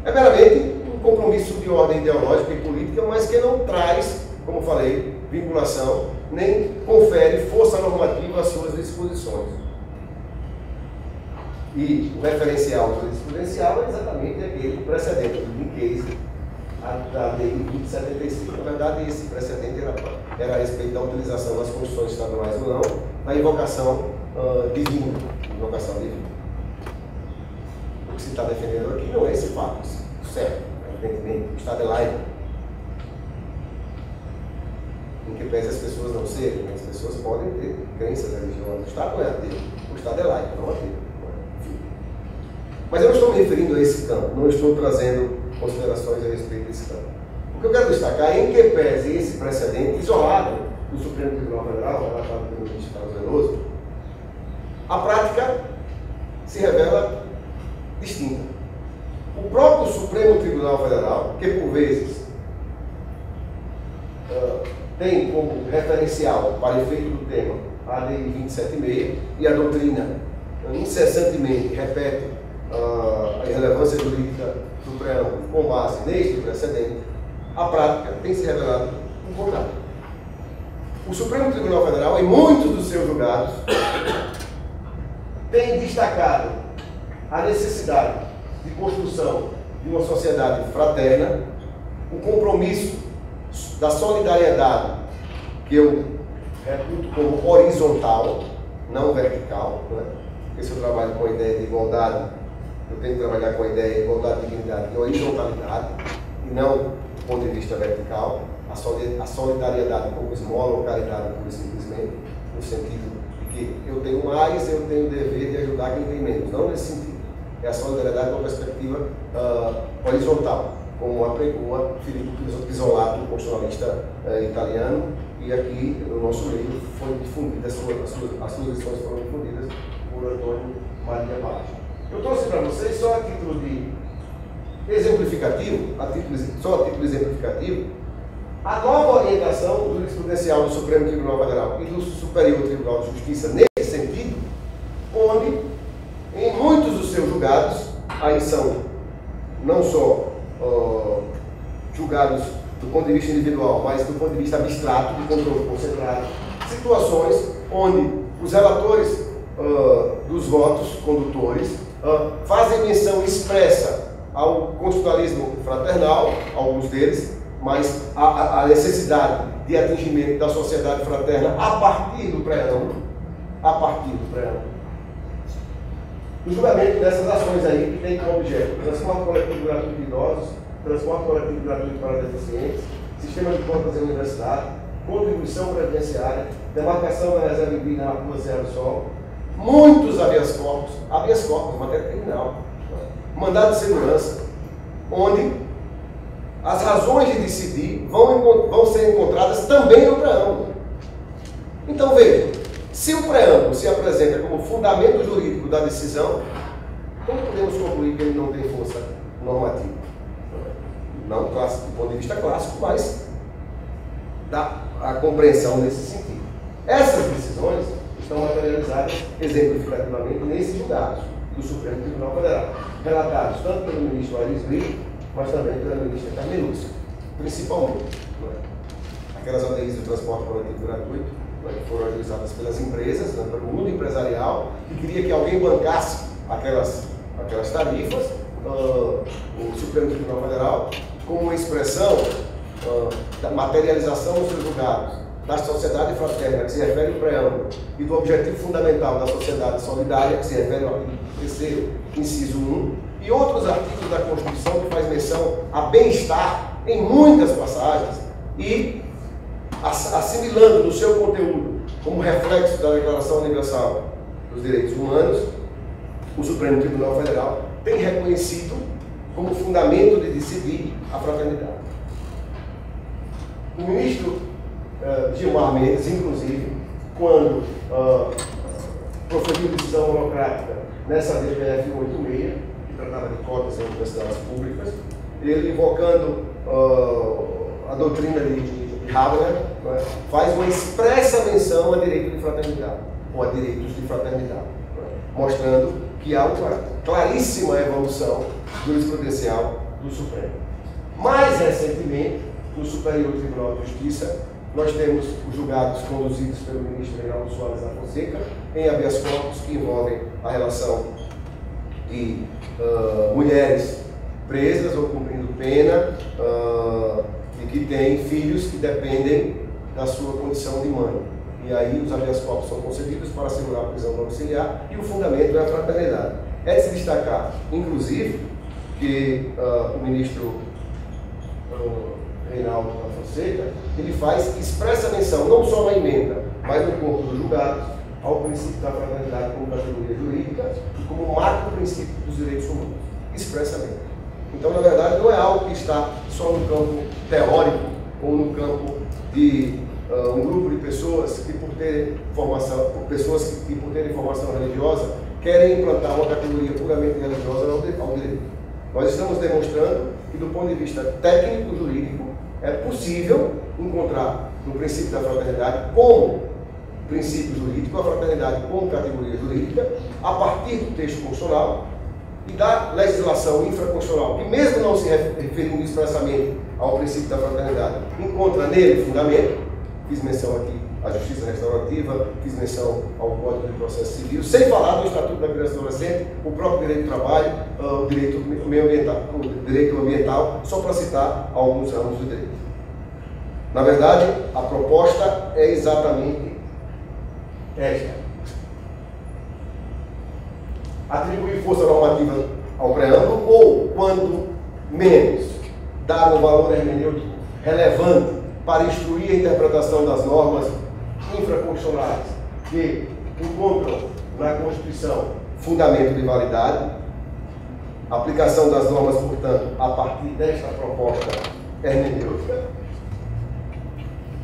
é meramente um compromisso de ordem ideológica e política, mas que não traz, como falei, vinculação, nem confere força normativa às suas disposições. E o referencial jurisprudencial é exatamente aquele precedente do case da Lei 2075. Na verdade, esse precedente era a respeito da utilização das constituições estaduais ou não, na invocação divina. O que se está defendendo aqui não é esse fato, certo? Evidentemente, o Estado é laico. Em que pese as pessoas não serem, as pessoas podem ter crenças religiosas. O Estado não é ateu, o Estado é laico, não ateu. Enfim. Mas eu não estou me referindo a esse campo, não estou trazendo considerações a respeito desse campo. O que eu quero destacar é em que pese esse precedente isolado do Supremo Tribunal Federal, relatado pelo ministro Carlos Veloso, a prática se revela distinta. O próprio Supremo Tribunal Federal, que por vezes tem como referencial para efeito do tema a Lei 276 e a doutrina incessantemente repete a irrelevância jurídica do preâmbulo com base neste precedente, a prática tem se revelado o contrário. O Supremo Tribunal Federal, em muitos dos seus julgados, tem destacado a necessidade de construção de uma sociedade fraterna, o compromisso da solidariedade, que eu reputo como horizontal, não vertical, né? Porque se eu trabalho com a ideia de igualdade, eu tenho que trabalhar com a ideia de igualdade, dignidade e horizontalidade, e não do ponto de vista vertical, a solidariedade como esmola ou caridade, pura e simplesmente, no sentido de que eu tenho mais, eu tenho o dever de ajudar quem tem menos, não nesse sentido. É a solidariedade com uma perspectiva horizontal, como apregou Filippo Pisolato, um constitucionalista italiano, e aqui no nosso livro foi difundida, as suas lições foram difundidas por Antônio Maria Barros. Eu trouxe para vocês só a título de exemplificativo, a título exemplificativo, a nova orientação jurisprudencial do Supremo Tribunal Federal e do Superior Tribunal de Justiça nesse sentido, onde, em muitos dos seus julgados, aí são não só julgados do ponto de vista individual, mas do ponto de vista abstrato, de controle concentrado, situações onde os relatores dos votos condutores fazem menção expressa ao constitucionalismo fraternal, alguns deles, mas a necessidade de atingimento da sociedade fraterna a partir do preâmbulo, o julgamento dessas ações aí que tem como objeto transporte coletivo gratuito de idosos, transporte coletivo gratuito para deficientes, sistema de cotas em universidade, contribuição previdenciária, demarcação da reserva indígena na rua Serra do Sol, muitos habeas corpus, matéria criminal, mandado de segurança, onde as razões de decidir vão ser encontradas também no preâmbulo. Então veja, se o preâmbulo se apresenta como fundamento jurídico da decisão, como podemos concluir que ele não tem força normativa? Não clássico, do ponto de vista clássico, mas dá a compreensão nesse sentido. Essas decisões estão materializadas exemplificativamente nesses julgados do Supremo Tribunal Federal, relatados tanto pelo ministro Aires Brito, mas também pela ministra Carmen Lúcia, principalmente. Aquelas ADIs do transporte coletivo gratuito, que foram utilizadas pelas empresas, pelo mundo empresarial, que queria que alguém bancasse aquelas tarifas, o Supremo Tribunal Federal, como uma expressão da materialização dos seus julgados, da sociedade fraterna, que se refere ao preâmbulo, e do objetivo fundamental da sociedade solidária, que se refere ao artigo 3º, inciso 1, e outros artigos da Constituição que faz menção a bem-estar em muitas passagens, e assimilando no seu conteúdo, como reflexo da Declaração Universal dos Direitos Humanos, o Supremo Tribunal Federal tem reconhecido como fundamento de decidir a fraternidade. O ministro Gilmar Mendes, inclusive, quando proferiu decisão monocrática nessa DPF 86, que tratava de cotas em universidades públicas, ele, invocando a doutrina de Habermas, faz uma expressa menção a direito de fraternidade, ou a direitos de fraternidade, mostrando que há uma claríssima evolução jurisprudencial do Supremo. Mais recentemente, no Superior Tribunal de Justiça, nós temos os julgados conduzidos pelo ministro Reinaldo Soares da Fonseca em habeas corpus que envolvem a relação de mulheres presas ou cumprindo pena que têm filhos que dependem da sua condição de mãe. E aí os habeas corpus são concebidos para assegurar a prisão domiciliar e o fundamento é a fraternidade. É de se destacar, inclusive, que o ministro Reinaldo da Fonseca, ele faz expressa menção, não só na emenda, mas no corpo dos julgados, ao princípio da fraternidade como categoria jurídica e como macro princípio dos direitos humanos, expressamente. Então, na verdade, não é algo que está só no campo teórico ou no campo de um grupo de pessoas que por terem formação religiosa querem implantar uma categoria puramente religiosa ao direito. Nós estamos demonstrando que, do ponto de vista técnico-jurídico, é possível encontrar no princípio da fraternidade como princípio jurídico, a fraternidade como categoria jurídica, a partir do texto constitucional e da legislação infraconstitucional, que mesmo não se referindo expressamente ao princípio da fraternidade, encontra nele fundamento. Fiz menção aqui à justiça restaurativa, fiz menção ao Código de Processo Civil, sem falar do Estatuto da Criança e do Adolescente, o próprio direito do trabalho, o direito ambiental, só para citar alguns ramos do direito. Na verdade, a proposta é exatamente esta: atribuir força normativa ao preâmbulo ou, quando menos, dar um valor hermenêutico relevante para instruir a interpretação das normas infraconstitucionais que encontram na Constituição fundamento de validade, aplicação das normas, portanto, a partir desta proposta hermenêutica.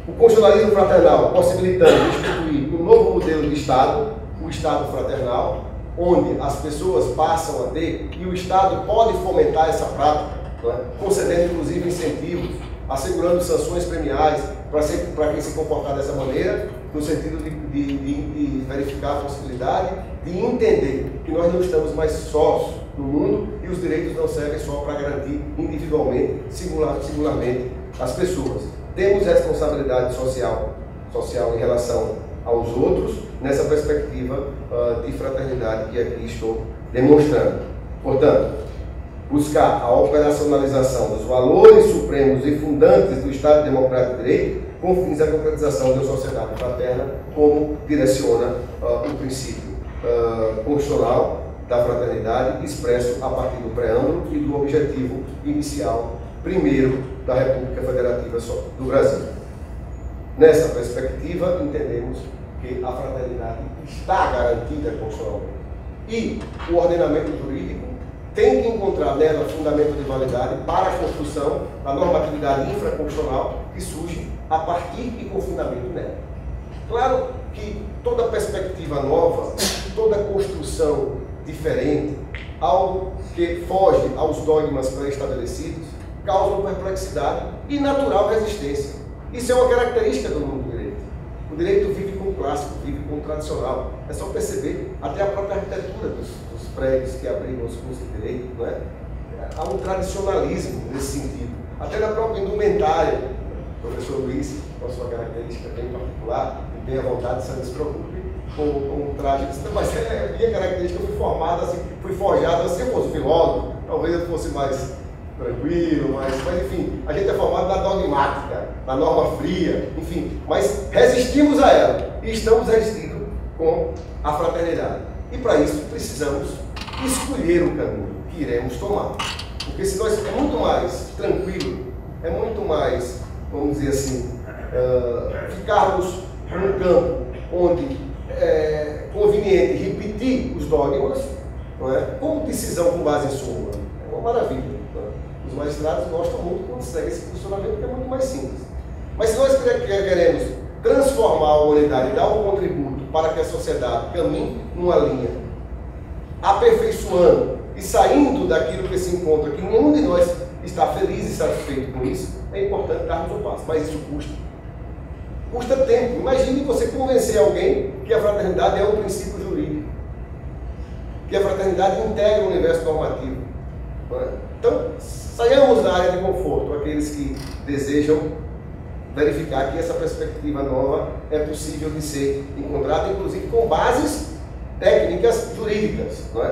O constitucionalismo fraternal possibilitando instituir um novo modelo de Estado, o Estado fraternal, onde as pessoas passam a ter, e o Estado pode fomentar essa prática, concedendo inclusive incentivos, assegurando sanções premiais para quem se comportar dessa maneira, no sentido de verificar a possibilidade de entender que nós não estamos mais sós no mundo e os direitos não servem só para garantir individualmente, singularmente, as pessoas. Temos responsabilidade social em relação aos outros, nessa perspectiva de fraternidade que aqui estou demonstrando. Portanto, buscar a operacionalização dos valores supremos e fundantes do Estado Democrático de Direito, com fins da concretização de uma sociedade fraterna, como direciona o princípio constitucional da fraternidade, expresso a partir do preâmbulo e do objetivo inicial, primeiro, da República Federativa do Brasil. Nessa perspectiva, entendemos que a fraternidade está garantida constitucionalmente. E o ordenamento jurídico tem que encontrar nela fundamento de validade para a construção da normatividade infraconstitucional que surge a partir e com fundamento nela. Claro que toda perspectiva nova, toda construção diferente, algo que foge aos dogmas pré-estabelecidos, causa uma perplexidade e natural resistência. Isso é uma característica do mundo do direito. O direito vive com o clássico, vive com o tradicional. É só perceber até a própria arquitetura dos prédios que abrigam os cursos de direito, não é? Há um tradicionalismo nesse sentido. Até na própria indumentária, o professor Luiz, com a sua característica bem particular, e bem à vontade, você não se preocupe com o traje. Mas é a minha característica, eu fui formado assim, fui forjado assim, se eu fosse filósofo, talvez eu fosse mais tranquilo, mas enfim, a gente é formado na dogmática, na norma fria, enfim, mas resistimos a ela e estamos resistindo com a fraternidade. E para isso precisamos escolher o caminho que iremos tomar. Porque se nós é muito mais tranquilo, é muito mais, vamos dizer assim, ficarmos num campo onde é conveniente repetir os dogmas, não é? Como decisão com base em súmula. É uma maravilha. Os magistrados gostam muito quando segue esse funcionamento, que é muito mais simples. Mas se nós queremos transformar a humanidade e dar um contributo para que a sociedade caminhe numa linha, aperfeiçoando e saindo daquilo que se encontra, que nenhum de nós está feliz e satisfeito com isso, é importante darmos um passo. Mas isso custa. Custa tempo. Imagine você convencer alguém que a fraternidade é um princípio jurídico, que a fraternidade integra o universo normativo. Então, saiamos da área de conforto, aqueles que desejam verificar que essa perspectiva nova é possível de ser encontrada, inclusive com bases técnicas jurídicas, não é?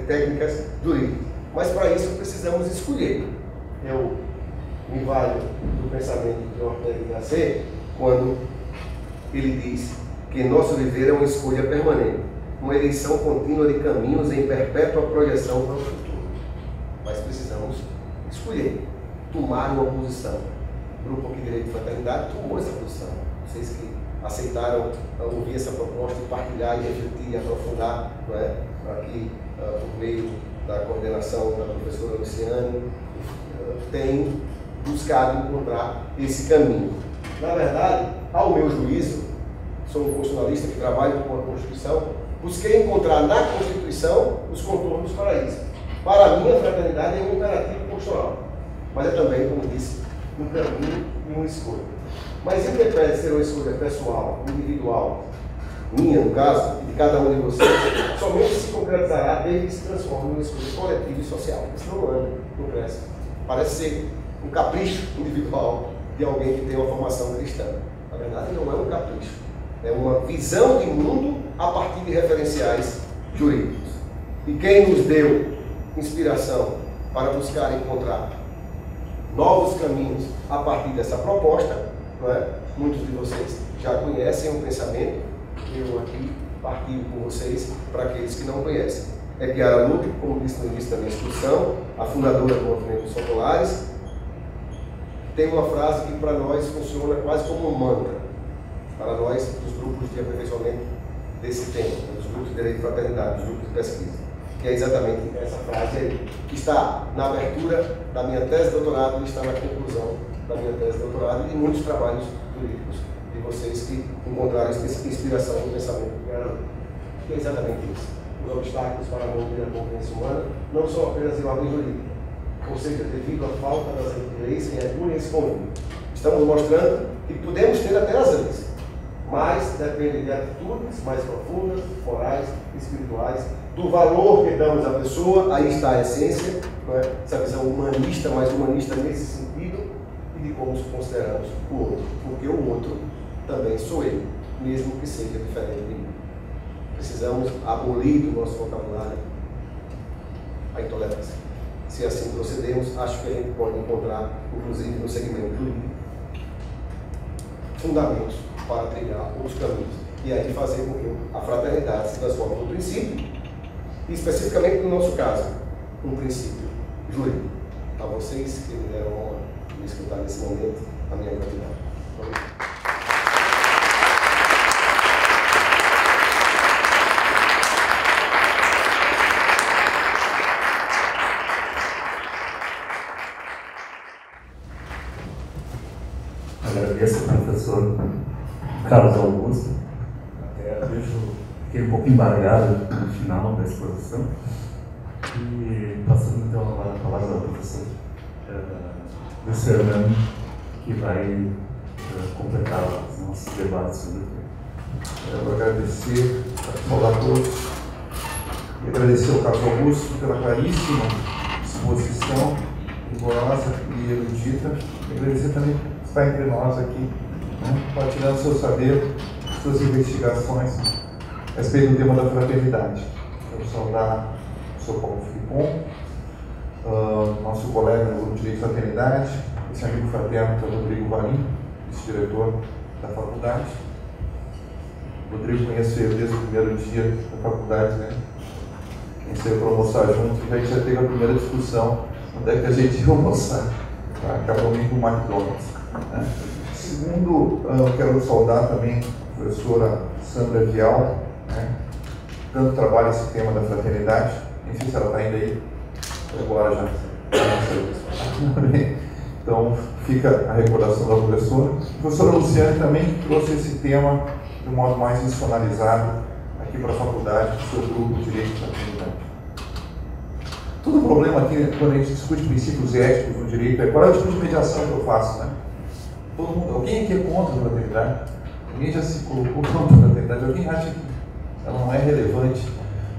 Técnicas jurídicas. Mas para isso precisamos escolher. Eu me valho do pensamento de Ortega y Gasset quando ele diz que nosso viver é uma escolha permanente, uma eleição contínua de caminhos em perpétua projeção para o futuro. Mas precisamos escolher, tomar uma posição. O Grupo Aqui Direito e Fraternidade tomou essa posição. Vocês que aceitaram ouvir essa proposta e partilhar e refletir e aprofundar, não é? Aqui por meio da coordenação da professora Luciane, tem buscado encontrar esse caminho. Na verdade, ao meu juízo, sou um constitucionalista que trabalha com a Constituição, busquei encontrar na Constituição os contornos para isso. Para mim, a fraternidade é um imperativo constitucional, mas é também, como disse, um caminho e uma escolha. Mas independente de ser uma escolha pessoal, individual, minha no caso, e de cada um de vocês, somente se concretizará desde que se transforme numa escolha coletiva e social. Senão não anda, não cresce. Parece ser um capricho individual de alguém que tem uma formação cristã. Na verdade, não é um capricho. É uma visão de mundo a partir de referenciais jurídicos. E quem nos deu inspiração para buscar encontrar novos caminhos a partir dessa proposta, não é? Muitos de vocês já conhecem o pensamento, eu aqui partilho com vocês para aqueles que não conhecem. É Chiara Ludwig, como disse no início da minha instrução, a fundadora do Movimento dos Populares, tem uma frase que para nós funciona quase como um mantra, para nós, dos grupos de aperfeiçoamento desse tema, dos grupos de direito e fraternidade, dos grupos de pesquisa, que é exatamente essa frase aí, que está na abertura da minha tese de doutorado e está na conclusão da minha tese de doutorado e de muitos trabalhos jurídicos de vocês que encontraram inspiração no pensamento de Chiara Ludwig, que é exatamente isso. Os obstáculos para a harmonia da convivência humana não são apenas em ordem jurídica, ou seja, devido à falta das leis que regulem esse convívio. Estamos mostrando que podemos ter até as leis, mas depende de atitudes mais profundas, morais, espirituais, do valor que damos à pessoa, aí está a essência, não é? Essa visão humanista, mas humanista nesse sentido, e de como consideramos o outro, porque o outro também sou eu, mesmo que seja diferente de mim. Precisamos abolir do nosso vocabulário a intolerância. Se assim procedermos, acho que a gente pode encontrar, inclusive no segmento jurídico, fundamentos para trilhar os caminhos e aí fazer com que a fraternidade se transforme num princípio, e especificamente no nosso caso, um princípio jurídico. A vocês que me deram a honra de me escutar nesse momento, a minha gratidão. Agradeço ao professor Carlos Augusto. Até fiquei um pouco embargado no final da exposição. E passando então a palavra ao professor Luciano, que vai completar os nossos debates sobre o tema. Eu vou agradecer a todos e agradecer ao Carlos Augusto pela claríssima exposição, rigorosa e erudita. E agradecer também por estar entre nós aqui, né, partilhando seu saber, suas investigações a respeito do tema da fraternidade. Quero saudar o Sr. Paulo Filipon, nosso colega no Grupo de Direito e Fraternidade, esse amigo fraterno que é o Rodrigo Valim, vice-diretor da faculdade. O Rodrigo conheço eu desde o primeiro dia da faculdade, né? A gente saiu para almoçar junto e a gente já teve a primeira discussão onde é que a gente ia almoçar. Tá? Acabou indo para o McDonald's. Né? Segundo, eu quero saudar também a professora Sandra Vial, né? Tanto trabalha esse tema da fraternidade, nem sei se ela está ainda aí, agora já. Então, fica a recordação da professora. A professora Luciane também trouxe esse tema de um modo mais institucionalizado aqui para a faculdade, do seu grupo de Direito e Fraternidade. Todo o problema aqui, quando a gente discute princípios éticos no direito, é qual é o tipo de mediação que eu faço, né? Todo mundo, alguém aqui é contra a fraternidade? Alguém já se colocou contra a fraternidade? Alguém acha que ela não é relevante?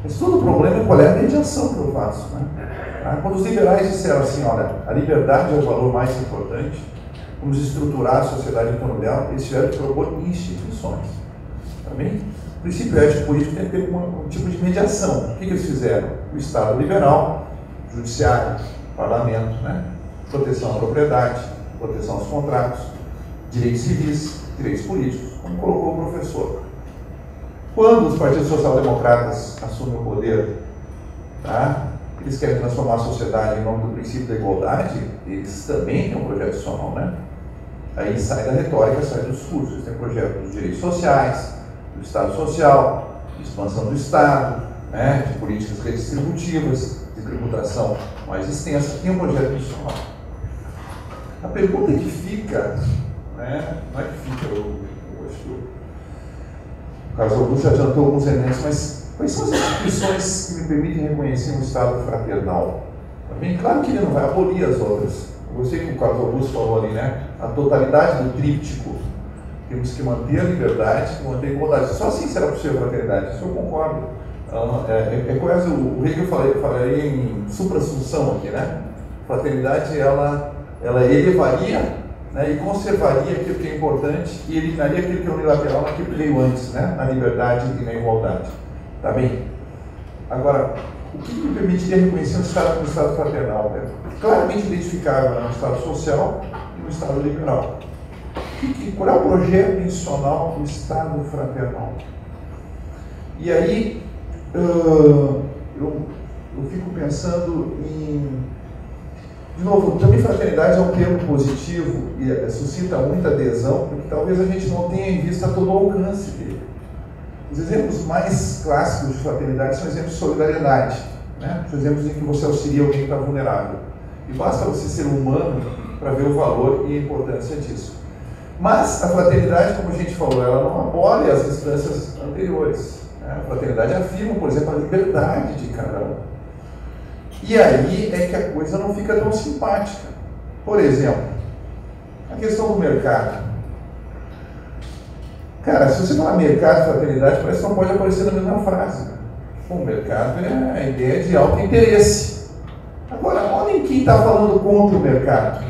Mas todo o problema é qual é a mediação que eu faço, né? Quando os liberais disseram assim, olha, a liberdade é o valor mais importante, vamos estruturar a sociedade em torno dela, eles tiveram que propor instituições. Também, o princípio ético político tem que ter um tipo de mediação. O que eles fizeram? O Estado liberal, judiciário, parlamento, né? Proteção à propriedade, proteção aos contratos, direitos civis, direitos políticos, como colocou o professor. Quando os partidos social-democratas assumem o poder, tá? Eles querem transformar a sociedade em nome do princípio da igualdade, eles também têm um projeto institucional, né? Aí sai da retórica, sai dos discursos. Eles têm projeto dos direitos sociais, do Estado Social, de expansão do Estado, né? De políticas redistributivas, de tributação mais extensa, tem um projeto institucional. A pergunta que fica, né? Não é que fica, eu acho que o Carlos Augusto já adiantou alguns elementos, mas quais são as instituições que me permitem reconhecer um Estado fraternal? Bem claro que ele não vai abolir as outras. Eu gostei que o Carlos Augusto falou ali, né? A totalidade do tríptico. Temos que manter a liberdade, manter a igualdade. Só assim será possível a fraternidade. Isso eu concordo. É quase o Hegel falaria em supra-assunção aqui, né? Fraternidade, ela elevaria, né, e conservaria aquilo que é importante e eliminaria aquilo que é unilateral naquilo que veio antes, né? Na liberdade e na igualdade. Tá bem? Agora, o que me permitiria reconhecer um Estado como Estado fraternal? Né? Claramente identificável, né? Um Estado social e um Estado liberal. Qual é o projeto institucional do Estado fraternal? E aí, eu fico pensando em... De novo, também fraternidade é um termo positivo e suscita muita adesão, porque talvez a gente não tenha em vista todo o alcance dele. Os exemplos mais clássicos de fraternidade são exemplos de solidariedade, né? São exemplos em que você auxilia alguém que está vulnerável. E basta você ser humano para ver o valor e a importância disso. Mas a fraternidade, como a gente falou, ela não abole as instâncias anteriores. Né? A fraternidade afirma, por exemplo, a liberdade de cada um. E aí é que a coisa não fica tão simpática. Por exemplo, a questão do mercado. Cara, se você falar mercado e fraternidade, parece que não pode aparecer na mesma frase. O mercado é a ideia de alto interesse. Agora, olhem quem está falando contra o mercado.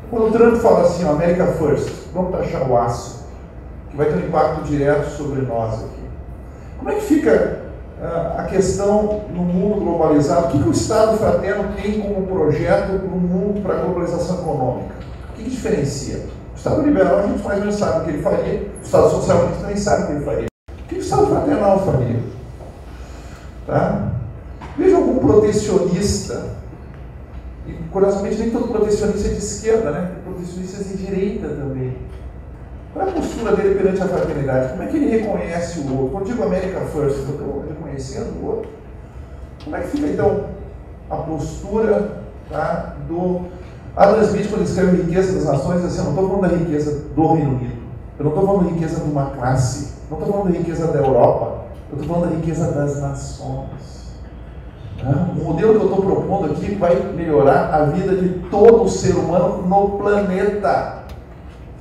Quando o Trump fala assim, America First, vamos taxar o aço, que vai ter um impacto direto sobre nós aqui. Como é que fica a questão no mundo globalizado? O que o Estado fraterno tem como projeto para o mundo, para a globalização econômica? O que diferencia? O Estado liberal a gente mais ou menos sabe o que ele faria, o Estado social a gente também sabe o que ele faria. O que o Estado fraternal faria? Tá? Veja algum protecionista. E, curiosamente, nem todo protecionista é de esquerda, né? Tem protecionistas de direita também. Qual é a postura dele perante a fraternidade? Como é que ele reconhece o outro? Quando eu digo America First, eu estou reconhecendo o outro. Como é que fica, então, a postura, tá, do Adam Smith, quando escreve Riqueza das Nações, assim, eu não estou falando da riqueza do Reino Unido, eu não estou falando da riqueza de uma classe, não estou falando da riqueza da Europa, eu estou falando da riqueza das nações. O modelo que eu estou propondo aqui vai melhorar a vida de todo ser humano no planeta.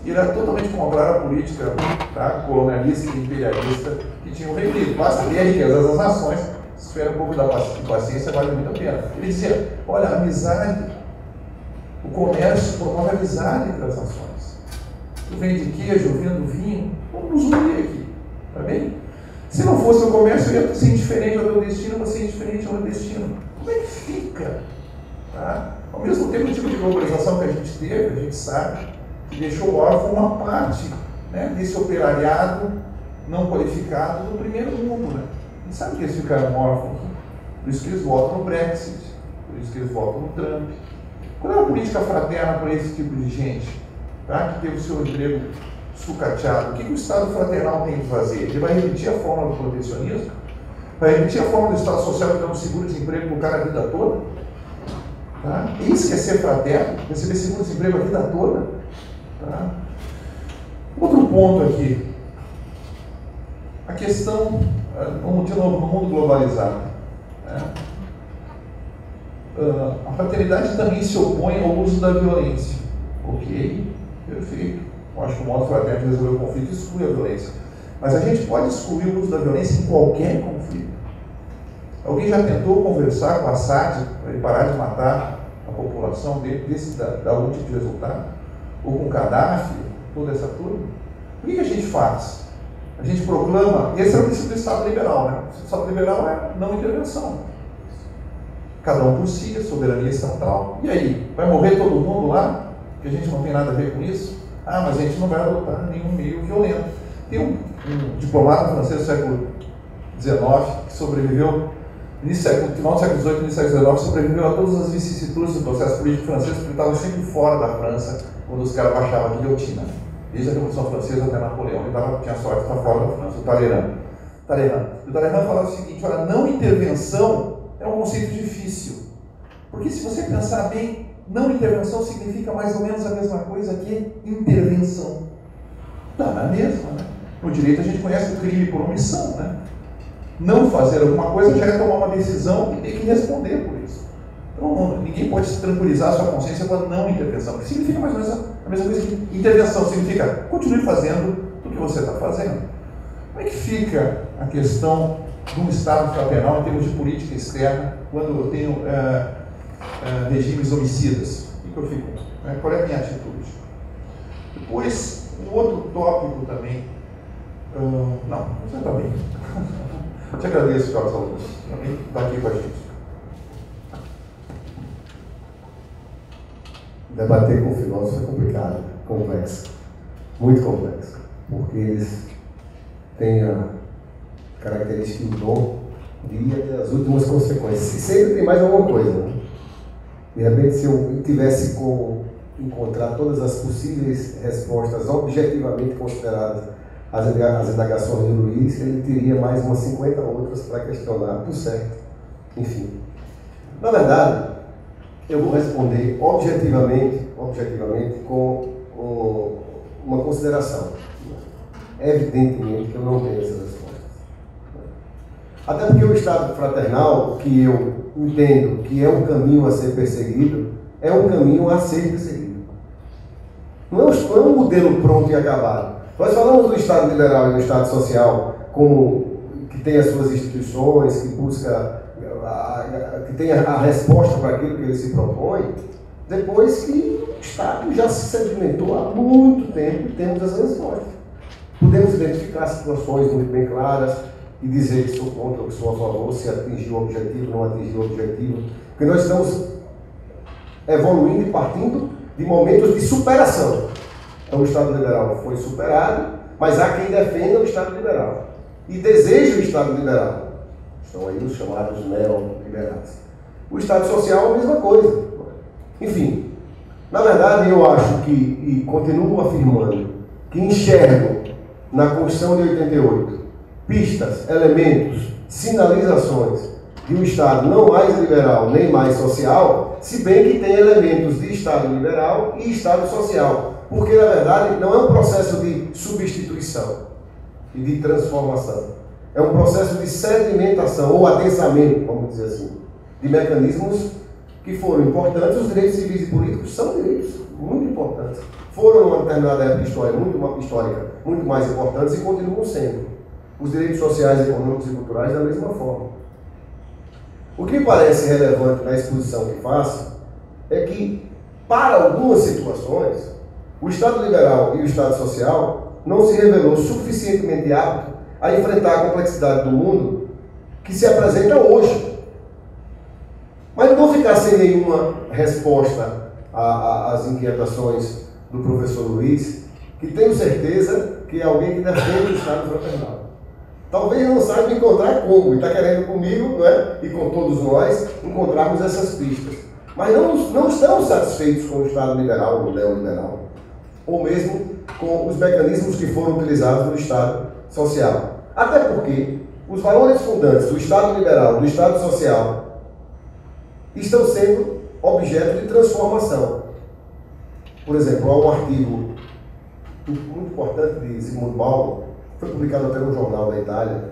E ele é totalmente contrário à política, tá, colonialista e imperialista que tinha o Reino Unido. Basta ver a riqueza das nações, se tiver um pouco de paciência, vale muito a pena. Ele dizia, olha, a amizade, o comércio promove a amizade entre as nações. Tu vende queijo, eu vendo vinho, vamos nos unir aqui, tá bem? Se não fosse o comércio, eu ia ser indiferente ao meu destino, você ia indiferente ao meu destino. Como é que fica? Tá? Ao mesmo tempo, o tipo de globalização que a gente teve, a gente sabe, que deixou órfão uma parte, né, desse operariado não qualificado do primeiro mundo. Né? A gente sabe que eles ficaram órfãos. Por isso que eles votam no Brexit, por isso que eles votam no Trump. Qual é a política fraterna para esse tipo de gente? Tá? Que teve o seu emprego sucateado. O que o Estado fraternal tem que fazer? Ele vai repetir a forma do protecionismo? Vai repetir a forma do Estado social que dá um seguro-desemprego para o cara a vida toda? Tá? Isso que é ser fraterno, receber seguro-desemprego a vida toda? Tá? Outro ponto aqui. A questão, de novo, no mundo globalizado. Né? A fraternidade também se opõe ao uso da violência. Ok, perfeito. Eu acho que o modo fraterno de resolver o conflito exclui a violência. Mas a gente pode excluir o uso da violência em qualquer conflito. Alguém já tentou conversar com Assad para ele parar de matar a população dar algum tipo de resultado? Ou com Gaddafi, toda essa turma? O que a gente faz? A gente proclama, esse é o princípio do Estado liberal, né? O Estado liberal é não intervenção. cada um por si, a soberania estatal. E aí, vai morrer todo mundo lá? Que a gente não tem nada a ver com isso? Ah, mas a gente não vai adotar nenhum meio violento. Tem um diplomata francês do século XIX que sobreviveu, final do século XVIII, início do século XIX, sobreviveu a todas as vicissitudes do processo político francês, porque ele estava sempre fora da França, quando os caras baixavam a guilhotina. Desde a Revolução Francesa até Napoleão, ele tinha sorte de estar fora da França, o Talleyrand. O Talleyrand falava o seguinte: olha, não intervenção é um conceito difícil, porque se você pensar bem, não intervenção significa mais ou menos a mesma coisa que intervenção. Dá na mesma, né? No direito a gente conhece o crime por omissão, né? Não fazer alguma coisa já é tomar uma decisão e ter que responder por isso. Então ninguém pode se tranquilizar a sua consciência com a não intervenção, que significa mais ou menos a mesma coisa que intervenção, significa continue fazendo o que você está fazendo. Como é que fica a questão de um Estado fraternal em termos de política externa, quando eu tenho regimes homicidas? O que eu fico? Qual é a minha atitude? Depois, um outro tópico também. Não, você está bem. Te agradeço, Carlos Augusto, também está aqui com a gente. Debater com filósofo é complicado, complexo, muito complexo, porque eles têm a característica do dom de ir até as últimas consequências. E sempre tem mais alguma coisa, né? De repente, se eu tivesse como encontrar todas as possíveis respostas objetivamente consideradas as indagações de Luiz, ele teria mais umas 50 outras para questionar, tudo certo. Enfim. Na verdade, eu vou responder objetivamente com uma consideração. Evidentemente que eu não tenho essas respostas. Até porque o Estado fraternal, que eu entendo que é um caminho a ser perseguido, é um caminho a ser perseguido. Não é um modelo pronto e acabado. Nós falamos do Estado liberal e do Estado social como que tem as suas instituições, que busca, que tem a resposta para aquilo que ele se propõe, depois que o Estado já se sedimentou há muito tempo e temos essa resposta. Podemos identificar situações muito bem claras e dizer que sou contra ou que sou a favor, se atingiu o objetivo, não atingiu o objetivo, porque nós estamos evoluindo e partindo de momentos de superação. Então o Estado liberal foi superado, mas há quem defenda o Estado liberal e deseja o Estado liberal. Estão aí os chamados neoliberais. O Estado social é a mesma coisa. Enfim, na verdade eu acho que, e continuo afirmando, que enxergo na Constituição de 88 pistas, elementos, sinalizações de um Estado não mais liberal nem mais social, se bem que tem elementos de Estado liberal e Estado social. Porque, na verdade, não é um processo de substituição e de transformação. É um processo de sedimentação ou adensamento, vamos dizer assim, de mecanismos que foram importantes. Os direitos civis e políticos são direitos muito importantes. Foram, numa determinada época histórica, muito mais importantes e continuam sendo. Os direitos sociais, econômicos e culturais da mesma forma. O que me parece relevante na exposição que faço é que, para algumas situações, o Estado liberal e o Estado social não se revelou suficientemente apto a enfrentar a complexidade do mundo que se apresenta hoje. Mas não ficar sem nenhuma resposta às inquietações do professor Luiz, que tenho certeza que é alguém que defende o Estado fraternal. Talvez não saiba encontrar como, e está querendo comigo, não é? E com todos nós, encontrarmos essas pistas. Mas não estamos satisfeitos com o Estado liberal ou neoliberal, ou mesmo com os mecanismos que foram utilizados no Estado social. Até porque os valores fundantes do Estado liberal, do Estado social, estão sendo objeto de transformação. Por exemplo, há um artigo muito importante de Zygmunt Bauman, foi publicado até no jornal da Itália,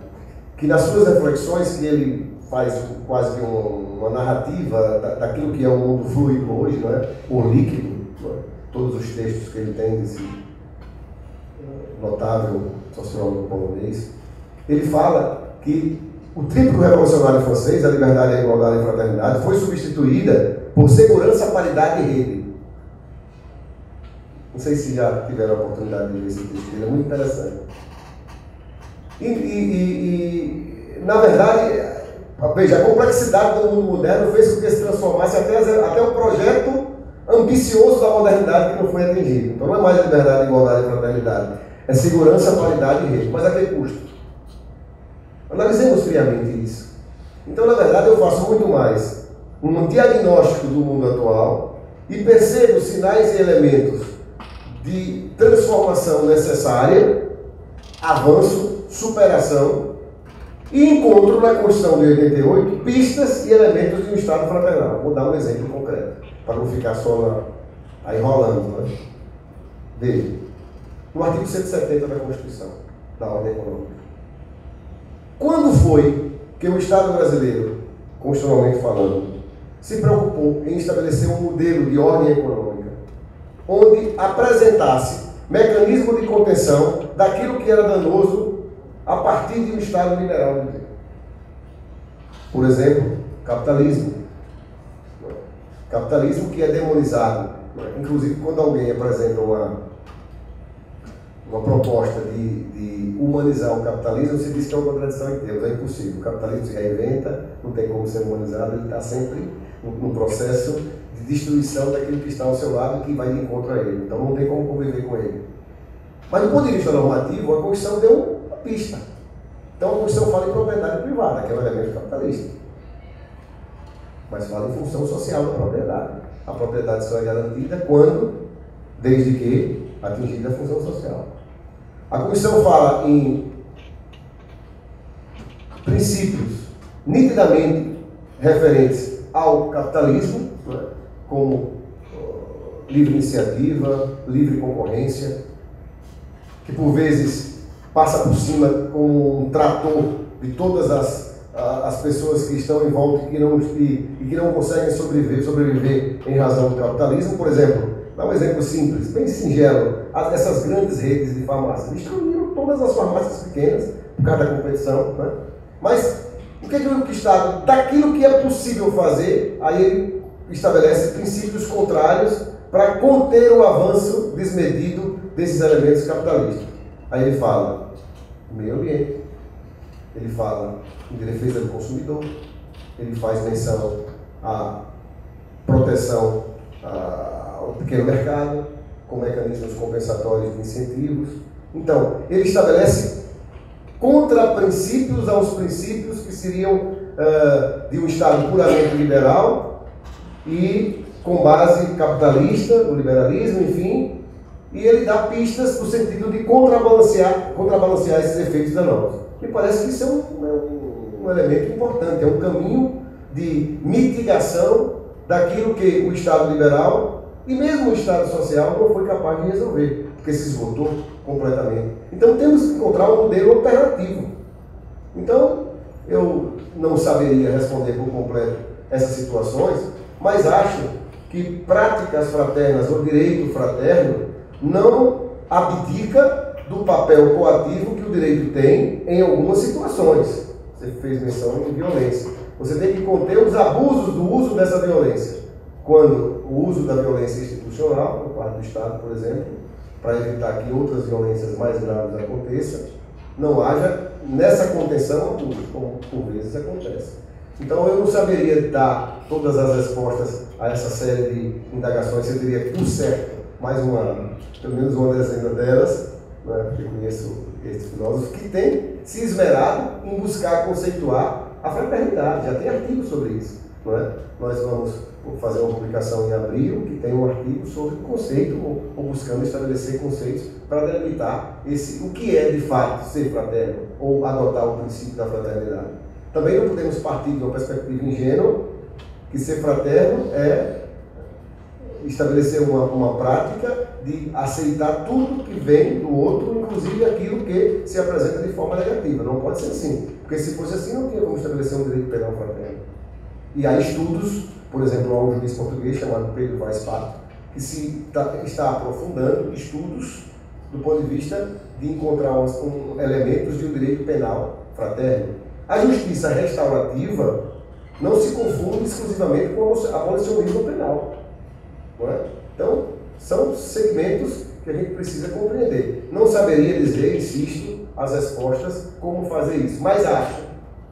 que nas suas reflexões, que ele faz quase que uma narrativa daquilo que é o mundo fluido hoje, não é? O líquido, não é? Todos os textos que ele tem desse notável sociólogo polonês, ele fala que o tríplice revolucionário francês, a liberdade, a igualdade e a fraternidade, foi substituída por segurança, paridade e rede. Não sei se já tiveram a oportunidade de ver esse texto, ele é muito interessante. Na verdade, Veja, a complexidade do mundo moderno fez com que se transformasse até o projeto ambicioso da modernidade que não foi atingido. Então não é mais liberdade, igualdade e fraternidade. É segurança, qualidade e rede. Mas a que custo? Analisemos friamente isso. Então, na verdade, eu faço muito mais um diagnóstico do mundo atual e percebo sinais e elementos de transformação necessária, avanço, superação, e encontro na Constituição de 88 pistas e elementos de um Estado fraternal. Vou dar um exemplo concreto, para não ficar só aí rolando, né? Veja, no artigo 170 da Constituição, da Ordem Econômica. Quando foi que o Estado brasileiro, constitucionalmente falando, se preocupou em estabelecer um modelo de ordem econômica, onde apresentasse mecanismo de contenção daquilo que era danoso a partir de um Estado liberal de direito? Por exemplo, capitalismo. Capitalismo que é demonizado. Inclusive, quando alguém apresenta uma proposta de humanizar o capitalismo, se diz que é uma contradição em termos. É impossível. O capitalismo se reinventa, não tem como ser humanizado, ele está sempre no processo de destruição daquilo que está ao seu lado e que vai de encontro a ele. Então não tem como conviver com ele. Mas do ponto de vista normativo, a Constituição deu uma pista. Então a Constituição fala em propriedade privada, que é um elemento capitalista. Mas fala em função social da propriedade. A propriedade só é garantida quando, desde que atingida a função social. A Constituição fala em princípios nitidamente referentes ao capitalismo, né, como livre iniciativa, livre concorrência, que por vezes passa por cima como um trator de todas as pessoas que estão em volta e que não conseguem sobreviver em razão do capitalismo. Por exemplo, dá um exemplo simples, bem singelo, essas grandes redes de farmácias destruíram todas as farmácias pequenas por causa da competição, né? Mas o que é que o Estado, daquilo que é possível fazer, aí ele estabelece princípios contrários para conter o avanço desmedido desses elementos capitalistas. Aí ele fala meio ambiente, ele fala em defesa do consumidor, ele faz menção à proteção ao pequeno mercado, com mecanismos compensatórios de incentivos. Então, ele estabelece contraprincípios aos princípios que seriam de um Estado puramente liberal e com base capitalista, no liberalismo, enfim, e ele dá pistas no sentido de contrabalancear esses efeitos danosos. Me parece que isso é um elemento importante, é um caminho de mitigação daquilo que o Estado liberal e mesmo o Estado social não foi capaz de resolver, porque se esgotou completamente. Então temos que encontrar um modelo alternativo. Então, eu não saberia responder por completo essas situações, mas acho que práticas fraternas ou direito fraterno não abdica do papel coativo que o direito tem em algumas situações. Você fez menção em violência. Você tem que conter os abusos do uso dessa violência. Quando o uso da violência institucional, por parte do Estado, por exemplo, para evitar que outras violências mais graves aconteçam, não haja nessa contenção abuso, como por vezes acontece. Então eu não saberia dar todas as respostas a essa série de indagações. Eu diria, por certo, pelo menos uma dezena delas, né, porque eu conheço esse filósofo que tem se esmerado em buscar conceituar a fraternidade. Já tem artigos sobre isso. Não é? Nós vamos fazer uma publicação em abril que tem um artigo sobre o conceito, ou buscando estabelecer conceitos para delimitar o que é de fato ser fraterno, ou adotar o princípio da fraternidade. Também não podemos partir de uma perspectiva ingênua que ser fraterno é estabelecer uma prática de aceitar tudo que vem do outro, inclusive aquilo que se apresenta de forma negativa. Não pode ser assim, porque se fosse assim não tinha como estabelecer um direito penal fraterno. E há estudos, por exemplo, há um juiz português chamado Pedro Vaz Pato, que está aprofundando estudos do ponto de vista de encontrar elementos de um direito penal fraterno. A justiça restaurativa não se confunde exclusivamente com o abolicionismo penal. Não é? Então, são segmentos que a gente precisa compreender. Não saberia dizer, insisto, as respostas, como fazer isso, mas acho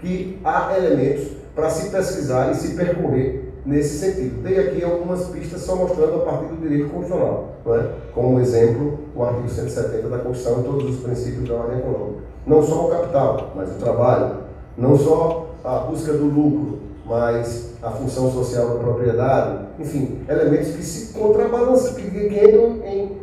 que há elementos para se pesquisar e se percorrer nesse sentido. Dei aqui algumas pistas só mostrando a partir do direito constitucional, não é? Como exemplo, o artigo 170 da Constituição e todos os princípios da ordem econômica. Não só o capital, mas o trabalho. Não só a busca do lucro, mas a função social da propriedade. Enfim, elementos que se contrabalançam, que entram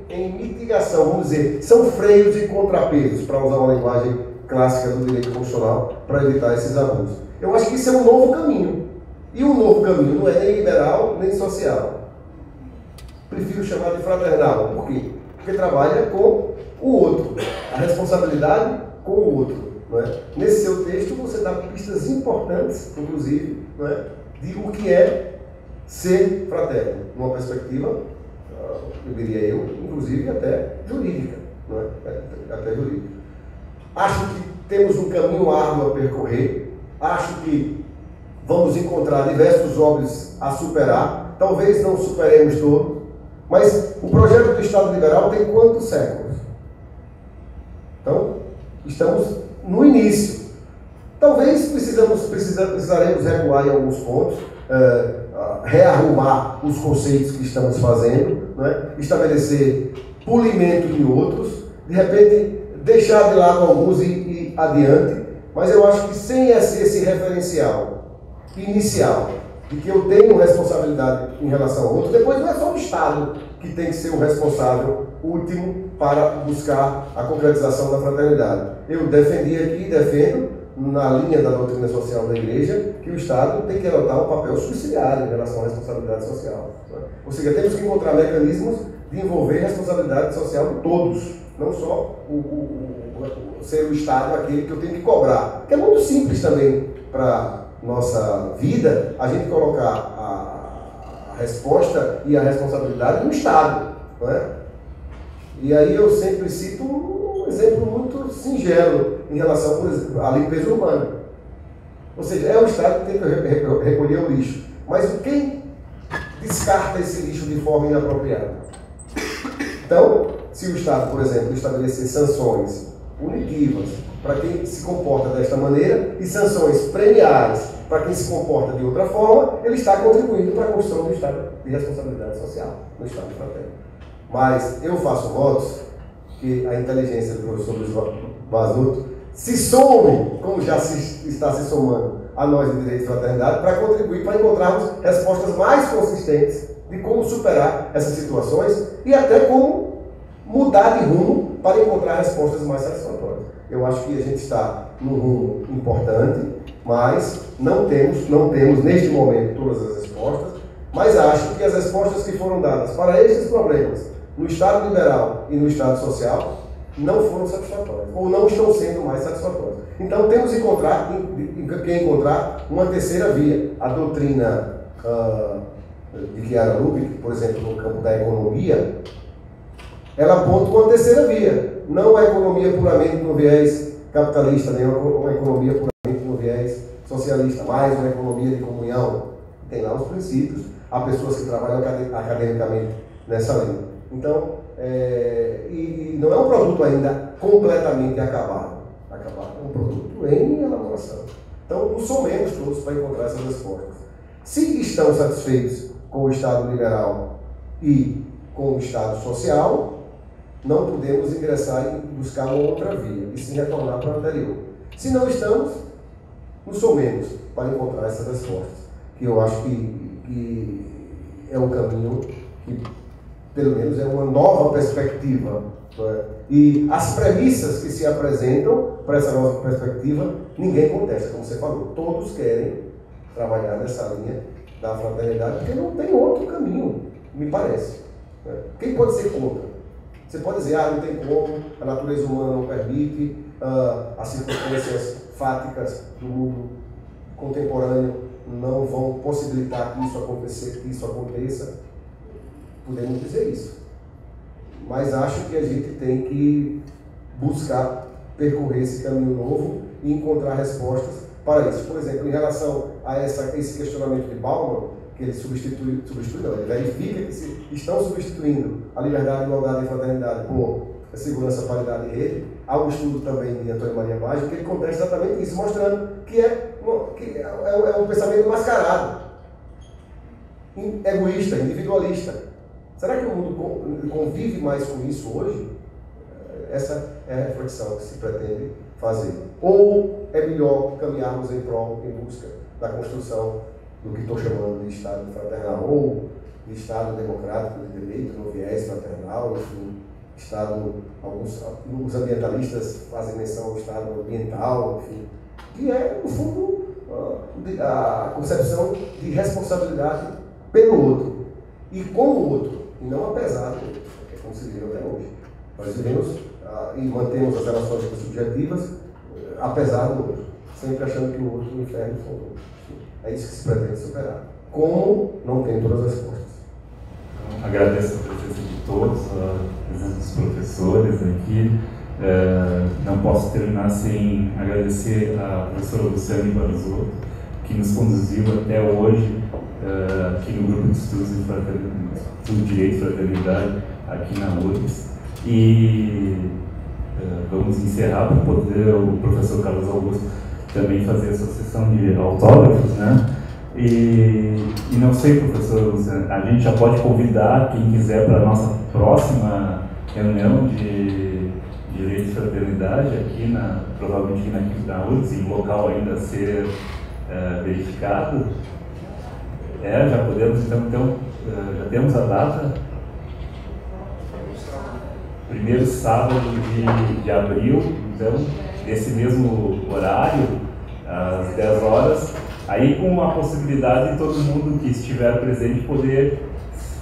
em mitigação, vamos dizer, são freios e contrapesos, para usar uma linguagem clássica do direito constitucional, para evitar esses abusos. Eu acho que isso é um novo caminho. E um novo caminho não é nem liberal, nem social. Prefiro chamar de fraternal. Por quê? Porque trabalha com o outro. A responsabilidade com o outro. Não é? Nesse seu texto, você dá pistas importantes, inclusive, não é? De o que é ser fraterno. Numa perspectiva, eu diria eu, inclusive até jurídica. Não é? Até jurídica. Acho que temos um caminho árduo a percorrer. Acho que vamos encontrar diversos óbvios a superar. Talvez não superemos todos, mas o projeto do Estado Liberal tem quantos séculos? Então, estamos no início. Talvez precisaremos recuar em alguns pontos, rearrumar os conceitos que estamos fazendo, né? Estabelecer polimento em outros, de repente deixar de lado alguns e ir adiante, mas eu acho que sem esse referencial inicial, de que eu tenho responsabilidade em relação ao outro, depois não é só o Estado que tem que ser o responsável último para buscar a concretização da fraternidade. Eu defendi aqui e defendo, na linha da doutrina social da Igreja, que o Estado tem que adotar um papel subsidiário em relação à responsabilidade social. Ou seja, temos que encontrar mecanismos de envolver responsabilidade social de todos, não só ser o Estado aquele que eu tenho que cobrar. Que é muito simples também para nossa vida, a gente colocar a resposta e a responsabilidade no Estado, não é? E aí eu sempre cito um exemplo muito singelo em relação, por exemplo, à limpeza urbana. Ou seja, é o Estado que tem que recolher o lixo, mas quem descarta esse lixo de forma inapropriada? Então, se o Estado, por exemplo, estabelecer sanções punitivas para quem se comporta desta maneira e sanções premiais para quem se comporta de outra forma, ele está contribuindo para a construção do Estado de responsabilidade social, do Estado fraterno. Mas eu faço votos que a inteligência do professor Luiz Bazuto se some, como já está se somando a nós de Direito e Fraternidade, para contribuir para encontrarmos respostas mais consistentes de como superar essas situações e até como mudar de rumo para encontrar respostas mais satisfatórias. Eu acho que a gente está num rumo importante, mas não temos neste momento todas as respostas, mas acho que as respostas que foram dadas para esses problemas no Estado liberal e no Estado social não foram satisfatórias, ou não estão sendo mais satisfatórias. Então temos que encontrar uma terceira via. A doutrina de Chiara Lubich, por exemplo, no campo da economia, ela aponta uma terceira via, não a economia puramente no viés capitalista, nem uma economia puramente no viés socialista, mas uma economia de comunhão. Tem lá os princípios, há pessoas que trabalham academicamente nessa linha. Então, e não é um produto ainda completamente acabado, é um produto em elaboração. Então, nos somemos todos para encontrar essas respostas. Se estão satisfeitos com o Estado liberal e com o Estado social, não podemos ingressar e buscar uma outra via, e sim retornar para o anterior. Se não estamos, nos somemos para encontrar essas respostas, que eu acho que é um caminho que, pelo menos, é uma nova perspectiva. E as premissas que se apresentam para essa nova perspectiva, ninguém contesta, como você falou. Todos querem trabalhar nessa linha da fraternidade, porque não tem outro caminho, me parece. Quem pode ser contra? Você pode dizer, não tem como, a natureza humana não permite, as circunstâncias fáticas do mundo contemporâneo não vão possibilitar que isso aconteça. Podemos dizer isso. Mas acho que a gente tem que buscar percorrer esse caminho novo e encontrar respostas para isso. Por exemplo, em relação a esse questionamento de Bauman, que ele substitui não, ele verifica que se estão substituindo a liberdade, igualdade e fraternidade por segurança, paridade e rede. Há um estudo também de Antônio Maria Maggi que ele contesta exatamente isso, mostrando que é é um pensamento mascarado, egoísta, individualista. Será que o mundo convive mais com isso hoje? Essa é a reflexão que se pretende fazer. Ou é melhor caminharmos em busca da construção do que estou chamando de Estado fraternal, ou de Estado democrático de direito, no viés fraternal, enfim, Estado, os ambientalistas fazem menção ao Estado ambiental, enfim, que é, no fundo, a concepção de responsabilidade pelo outro, e com o outro, e não apesar do outro, que é como se vive até hoje. Nós vivemos e mantemos as relações subjetivas, apesar do outro, sempre achando que o outro, o inferno, foi o outro. É isso que se pretende superar. Como não tem todas as respostas. Então, agradeço a presença de todos, a presença dos professores aqui. Não posso terminar sem agradecer a professora Luciane Barzotto, que nos conduziu até hoje aqui no Grupo de Estudos do Direito e Fraternidade, aqui na URGS. E vamos encerrar para poder o professor Carlos Augusto também fazer essa sessão de autógrafos, né? E não sei, professor Luciano, a gente já pode convidar quem quiser para a nossa próxima reunião de Direito e Fraternidade, aqui provavelmente aqui na URGS, em local ainda a ser verificado. Já podemos, então já temos a data. Primeiro sábado de abril, então, nesse mesmo horário, às 10 horas, aí com a possibilidade de todo mundo que estiver presente poder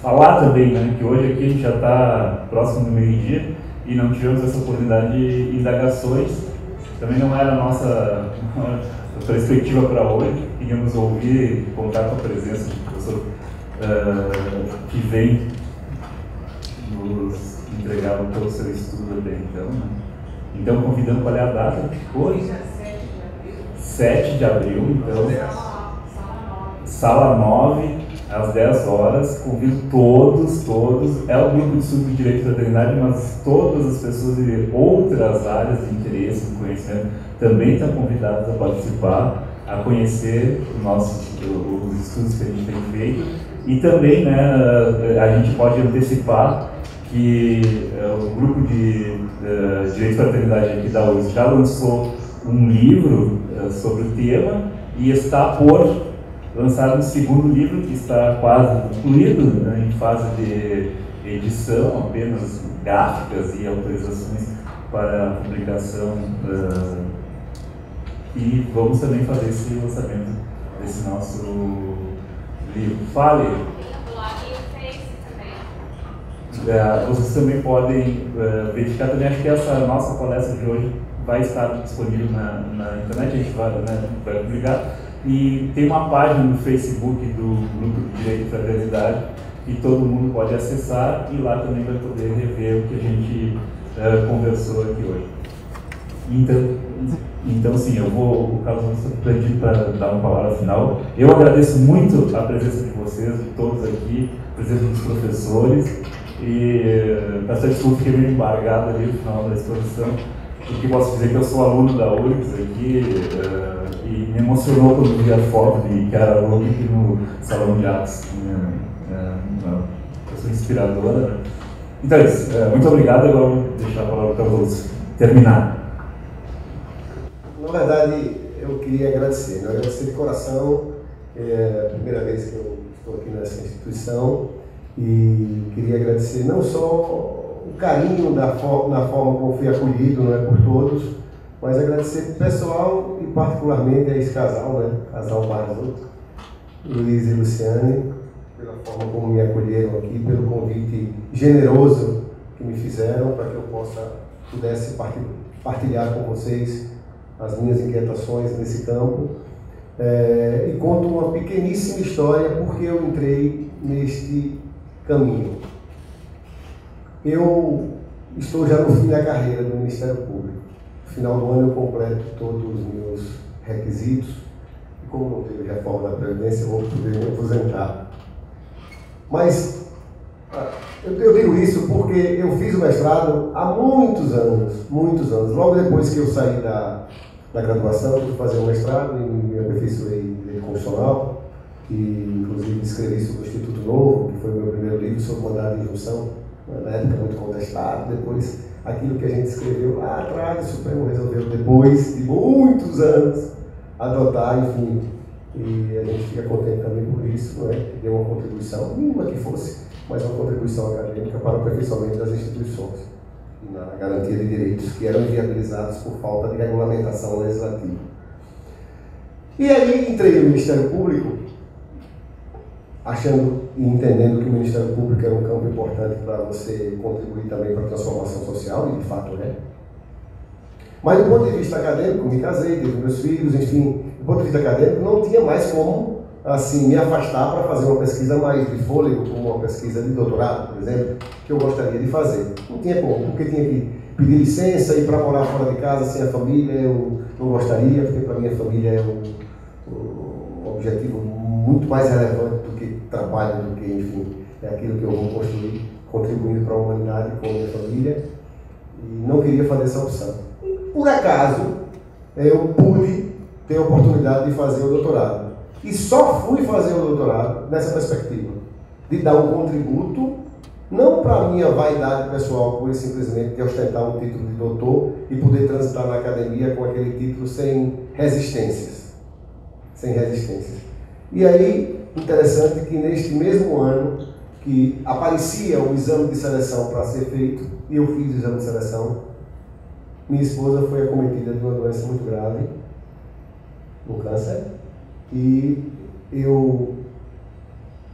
falar também, né? Que hoje aqui a gente já está próximo do meio-dia e não tivemos essa oportunidade de indagações. Também não era a nossa perspectiva para hoje. Queríamos ouvir, contar com a presença do professor que vem nos entregar todo o seu estudo até então, né? Então, convidando, qual é a data? Hoje? 7 de abril, então, sala 9, às 10 horas. Convido todos, é o Grupo de Estudo de Direito e Fraternidade, mas todas as pessoas de outras áreas de interesse e conhecimento também estão convidadas a participar, a conhecer os estudos que a gente tem feito. E também, né, a gente pode antecipar que o Grupo de Direito e Fraternidade aqui da URGS já lançou um livro sobre o tema e está por lançar um segundo livro que está quase concluído, né, em fase de edição, apenas gráficas e autorizações para publicação. E vamos também fazer esse lançamento desse nosso livro. Fale! Vocês também podem verificar também, acho que essa nossa palestra de hoje vai estar disponível na internet, a gente vai publicar. E tem uma página no Facebook do Grupo de Direito e Fraternidade que todo mundo pode acessar e lá também vai poder rever o que a gente conversou aqui hoje. Então sim, o Carlos Augusto pediu para dar uma palavra final. Eu agradeço muito a presença de vocês, de todos aqui, a presença dos professores. E peço desculpa, fiquei meio embargado ali no final da exposição, porque posso dizer que eu sou aluno da URGS aqui e me emocionou quando vi a foto de que era aluno aqui no Salão de Atos. Uma pessoa inspiradora, né? Então é isso. Muito obrigado. Eu vou deixar a palavra para vocês terminar. Na verdade, eu queria agradecer, agradecer de coração. É a primeira vez que eu estou aqui nessa instituição. E queria agradecer não só o carinho na forma como fui acolhido, não é, por todos, mas agradecer pessoal e particularmente a esse casal, né, casal Barzotto, Luiz e Luciane, pela forma como me acolheram aqui, pelo convite generoso que me fizeram para que eu pudesse partilhar com vocês as minhas inquietações nesse campo. E conto uma pequeníssima história porque eu entrei neste caminho. Eu estou já no fim da carreira do Ministério Público. No final do ano eu completo todos os meus requisitos e como não teve reforma da Previdência, eu vou poder me aposentar. Mas eu digo isso porque eu fiz o mestrado há muitos anos. Logo depois que eu saí da na graduação, fui fazer um mestrado e me aperfeiçoei em direito constitucional, e inclusive escrevi sobre o Instituto Novo, que foi o meu primeiro livro sobre mandado de injunção, na época muito contestado. Depois, aquilo que a gente escreveu lá atrás, o Supremo resolveu, depois de muitos anos, adotar, enfim, e a gente fica contente também por isso, não é? Que deu uma contribuição, mínima que fosse, mas uma contribuição acadêmica para o aperfeiçoamento das instituições e na garantia de direitos que eram inviabilizados por falta de regulamentação legislativa. E aí entrei no Ministério Público, achando e entendendo que o Ministério Público era um campo importante para você contribuir também para a transformação social, e de fato é. Mas do ponto de vista acadêmico, me casei, tive meus filhos, enfim, do ponto de vista acadêmico, não tinha mais como assim, me afastar para fazer uma pesquisa mais de fôlego, como uma pesquisa de doutorado, por exemplo, que eu gostaria de fazer. Não tinha como, porque tinha que pedir licença, ir para morar fora de casa sem a família, eu não gostaria, porque para minha família é um objetivo muito mais relevante do que trabalho, do que, enfim, é aquilo que eu vou construir, contribuindo para a humanidade com a minha família, e não queria fazer essa opção. Por acaso, eu pude ter a oportunidade de fazer o doutorado. E só fui fazer o doutorado nessa perspectiva, de dar um contributo, não para a minha vaidade pessoal, por simplesmente de ostentar um título de doutor e poder transitar na academia com aquele título sem resistências. Sem resistências. E aí, interessante que neste mesmo ano que aparecia o exame de seleção para ser feito, e eu fiz o exame de seleção, minha esposa foi acometida de uma doença muito grave, um câncer, e eu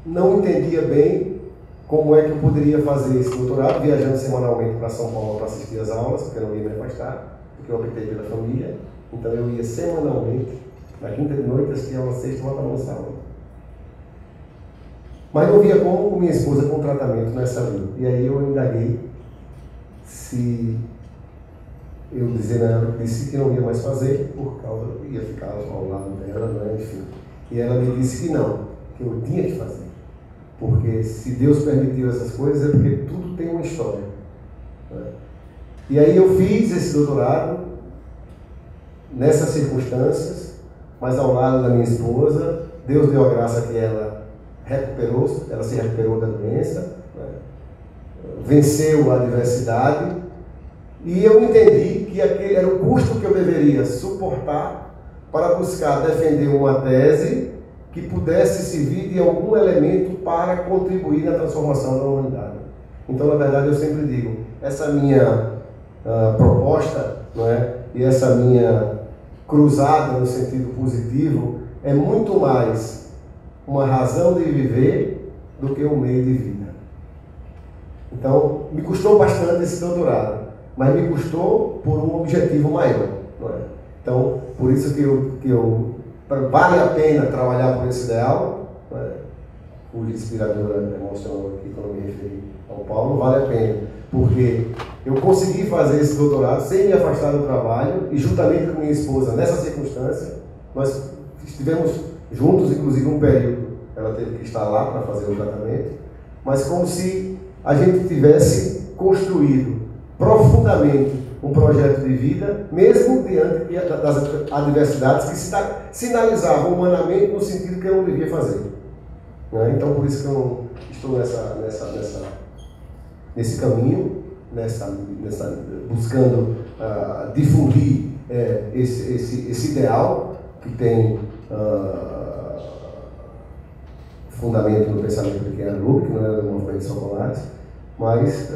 não entendia bem como é que eu poderia fazer esse doutorado, viajando semanalmente para São Paulo para assistir às aulas, porque eu não ia me afastar, porque eu optei pela família, então eu ia semanalmente, na quinta de noite, assistir a aula sexta e voltava no sábado. Mas não via como minha esposa com tratamento nessa linha. E aí eu indaguei se eu disse que não ia mais fazer, por causa, ia ficar ao lado dela, né? Enfim. E ela me disse que não, que eu tinha que fazer. Porque se Deus permitiu essas coisas, é porque tudo tem uma história. Né? E aí eu fiz esse doutorado, nessas circunstâncias, mas ao lado da minha esposa. Deus deu a graça que ela se recuperou da doença, né? Venceu a adversidade, e eu entendi que aquele era o custo que eu deveria suportar para buscar defender uma tese que pudesse servir de algum elemento para contribuir na transformação da humanidade. Então, na verdade, eu sempre digo, essa minha proposta, não é? E essa minha cruzada no sentido positivo é muito mais uma razão de viver do que um meio de vida. Então, me custou bastante esse doutorado, mas me custou por um objetivo maior, não é? Então, por isso que vale a pena trabalhar por esse ideal, não é? Cuja inspiradora emocionou aqui quando me referi ao Paulo, vale a pena, porque eu consegui fazer esse doutorado sem me afastar do trabalho, e juntamente com minha esposa, nessa circunstância, nós estivemos juntos, inclusive um período, ela teve que estar lá para fazer o tratamento, mas como se a gente tivesse construído profundamente um projeto de vida, mesmo diante das adversidades que sinalizavam humanamente no sentido que eu não devia fazer. Né? Então, por isso que eu estou nesse caminho, buscando difundir esse ideal que tem fundamento no pensamento de Keanu Lubitsch, que não é do movimento Socolares, mas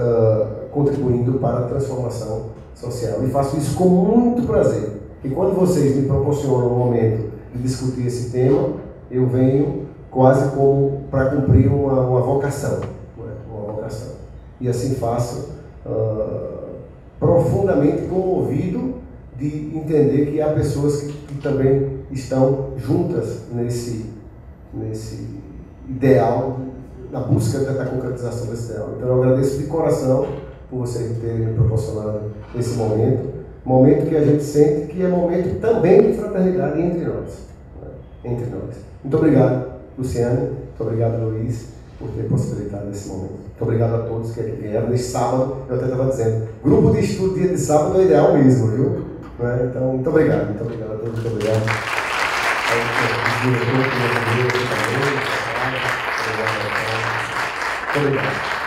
contribuindo para a transformação social. E faço isso com muito prazer. E quando vocês me proporcionam um momento de discutir esse tema, eu venho quase como para cumprir uma vocação. Uma vocação. E assim faço, profundamente comovido de entender que há pessoas que também estão juntas nesse ideal, na busca da concretização desse ideal. Então eu agradeço de coração por vocês terem me proporcionado esse momento que a gente sente que é momento também de fraternidade entre nós. Entre nós. Muito obrigado, Luciane, muito obrigado, Luiz, por ter possibilitado esse momento. Muito obrigado a todos que aqui vieram. Neste sábado, eu até estava dizendo, grupo de estudo dia de sábado é ideal mesmo, viu? Né? Então, muito obrigado a todos, muito obrigado. Muito obrigado.